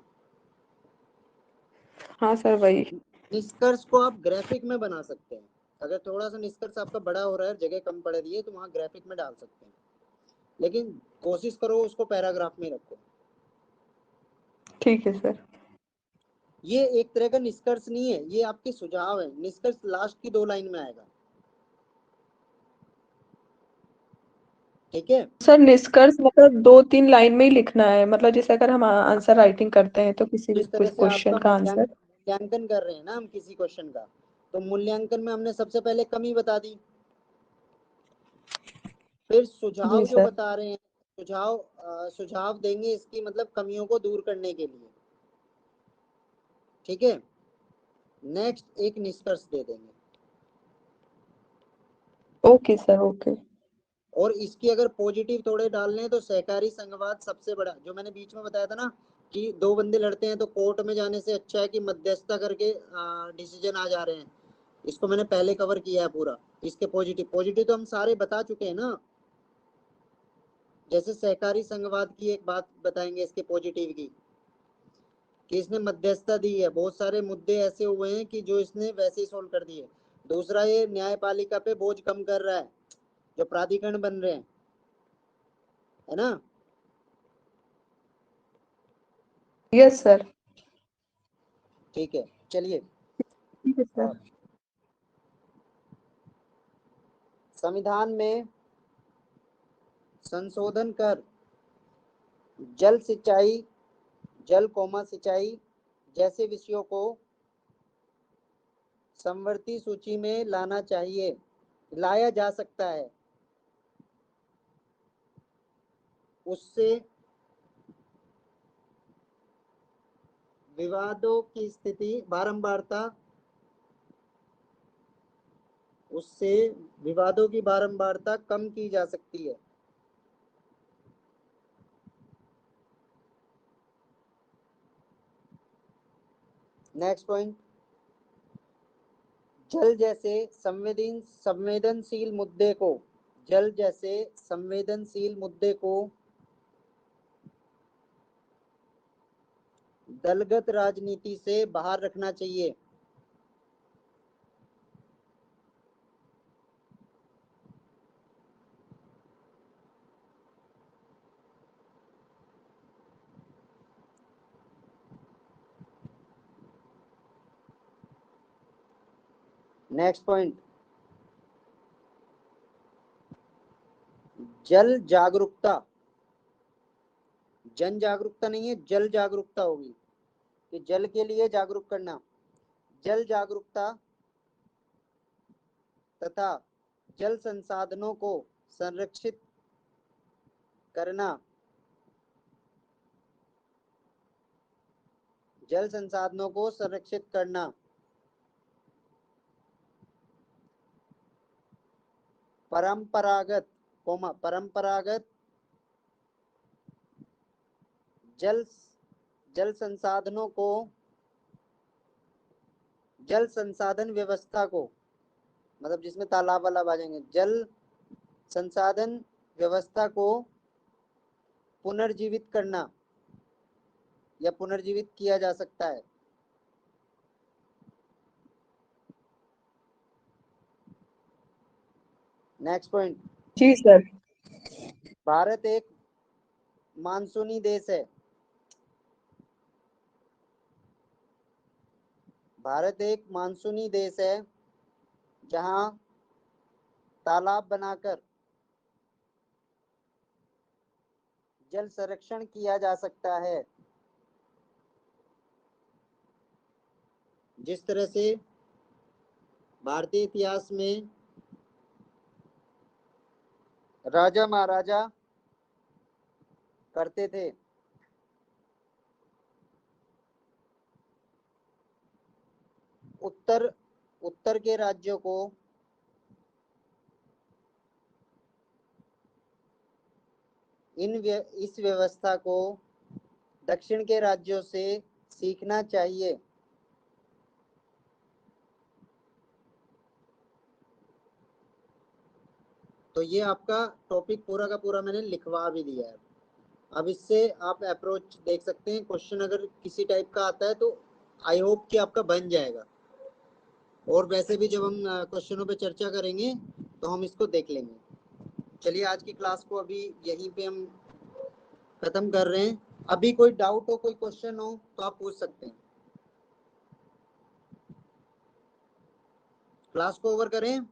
हाँ सर वही। निष्कर्ष को आप ग्राफिक में बना सकते हैं। अगर थोड़ा सा निष्कर्ष आपका बड़ा हो रहा है, जगह कम पड़ रही है, तो वहाँ ग्राफिक में डाल सकते हैं, लेकिन कोशिश करो उसको पैराग्राफ में रखो। ठीक है सर। ये एक तरह का निष्कर्ष नहीं है, ये आपके सुझाव है। निष्कर्ष लास्ट की 2 लाइन में आएगा, ठीक है। सर निष्कर्ष मतलब 2-3 लाइन में ही लिखना है, मतलब जैसे अगर हम आंसर राइटिंग करते हैं तो किसी भी जिस तरह से क्वेश्चन आपका का आंसर। मूल्यांकन कर रहे हैं ना हम किसी क्वेश्चन का, तो मूल्यांकन में हमने सबसे पहले कमी बता दी, फिर सुझाव जी जो सर। बता रहे हैं, सुझाव देंगे इसकी मतलब कमियों को दूर करने के लिए, ठीक है। नेक्स्ट एक निष्कर्ष दे देंगे, ओके सर, ओके। और इसकी अगर पॉजिटिव थोड़े डालने हैं तो सहकारी संघवाद सबसे बड़ा, जो मैंने बीच में बताया था ना कि 2 बंदे लड़ते हैं तो कोर्ट में जाने से अच्छा है कि मध्यस्थता करके डिसीजन आ जा रहे हैं, इसको मैंने पहले कवर किया है पूरा। इसके पॉजिटिव तो हम सारे बता चुके हैं ना। जैसे सहकारी संघवाद की एक बात बताएंगे इसके पॉजिटिव की, कि इसने मध्यस्थता दी है, बहुत सारे मुद्दे ऐसे हुए हैं कि जो इसने वैसे ही सोल्व कर दिए। दूसरा, ये न्यायपालिका पे बोझ कम कर रहा है, जो प्राधिकरण बन रहे हैं, है ना। Yes sir. ठीक है, चलिए। ठीक है सर। संविधान में संशोधन कर जल सिंचाई, जल कोमा सिंचाई जैसे विषयों को समवर्ती सूची में लाना चाहिए, लाया जा सकता है। उससे विवादों की स्थिति बारंबारता, उससे विवादों की बारंबारता कम की जा सकती है। नेक्स्ट पॉइंट, जल जैसे संवेदनशील मुद्दे को, जल जैसे संवेदनशील मुद्दे को दलगत राजनीति से बाहर रखना चाहिए। नेक्स्ट पॉइंट, जल जागरूकता, जन जागरूकता नहीं है, जल जागरूकता होगी, कि जल के लिए जागरूक करना। जल जागरूकता तथा जल संसाधनों को संरक्षित करना, जल संसाधनों को संरक्षित करना, परंपरागत जल संसाधनों को, जल संसाधन व्यवस्था को, मतलब जिसमें तालाब वालाब आ जाएंगे, जल संसाधन व्यवस्था को पुनर्जीवित करना या पुनर्जीवित किया जा सकता है। नेक्स्ट पॉइंट, जी सर। भारत एक मानसूनी देश है। भारत एक मानसूनी देश है जहां तालाब बनाकर जल संरक्षण किया जा सकता है। जिस तरह से भारतीय इतिहास में राजा महाराजा करते थे, उत्तर के राज्यों को इस व्यवस्था को दक्षिण के राज्यों से सीखना चाहिए। तो ये आपका टॉपिक पूरा का पूरा मैंने लिखवा भी दिया है। अब इससे आप अप्रोच देख सकते हैं। क्वेश्चन अगर किसी टाइप का आता है तो आई होप कि आपका बन जाएगा। और वैसे भी जब हम क्वेश्चनों पे चर्चा करेंगे तो हम इसको देख लेंगे। चलिए आज की क्लास को अभी यहीं पे हम खत्म कर रहे हैं। अभी कोई डाउट हो, कोई क्वेश्चन हो तो आप पूछ सकते हैं। क्लास को ओवर करें।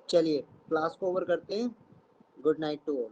चलिए क्लास को ओवर करते हैं। Good night to all.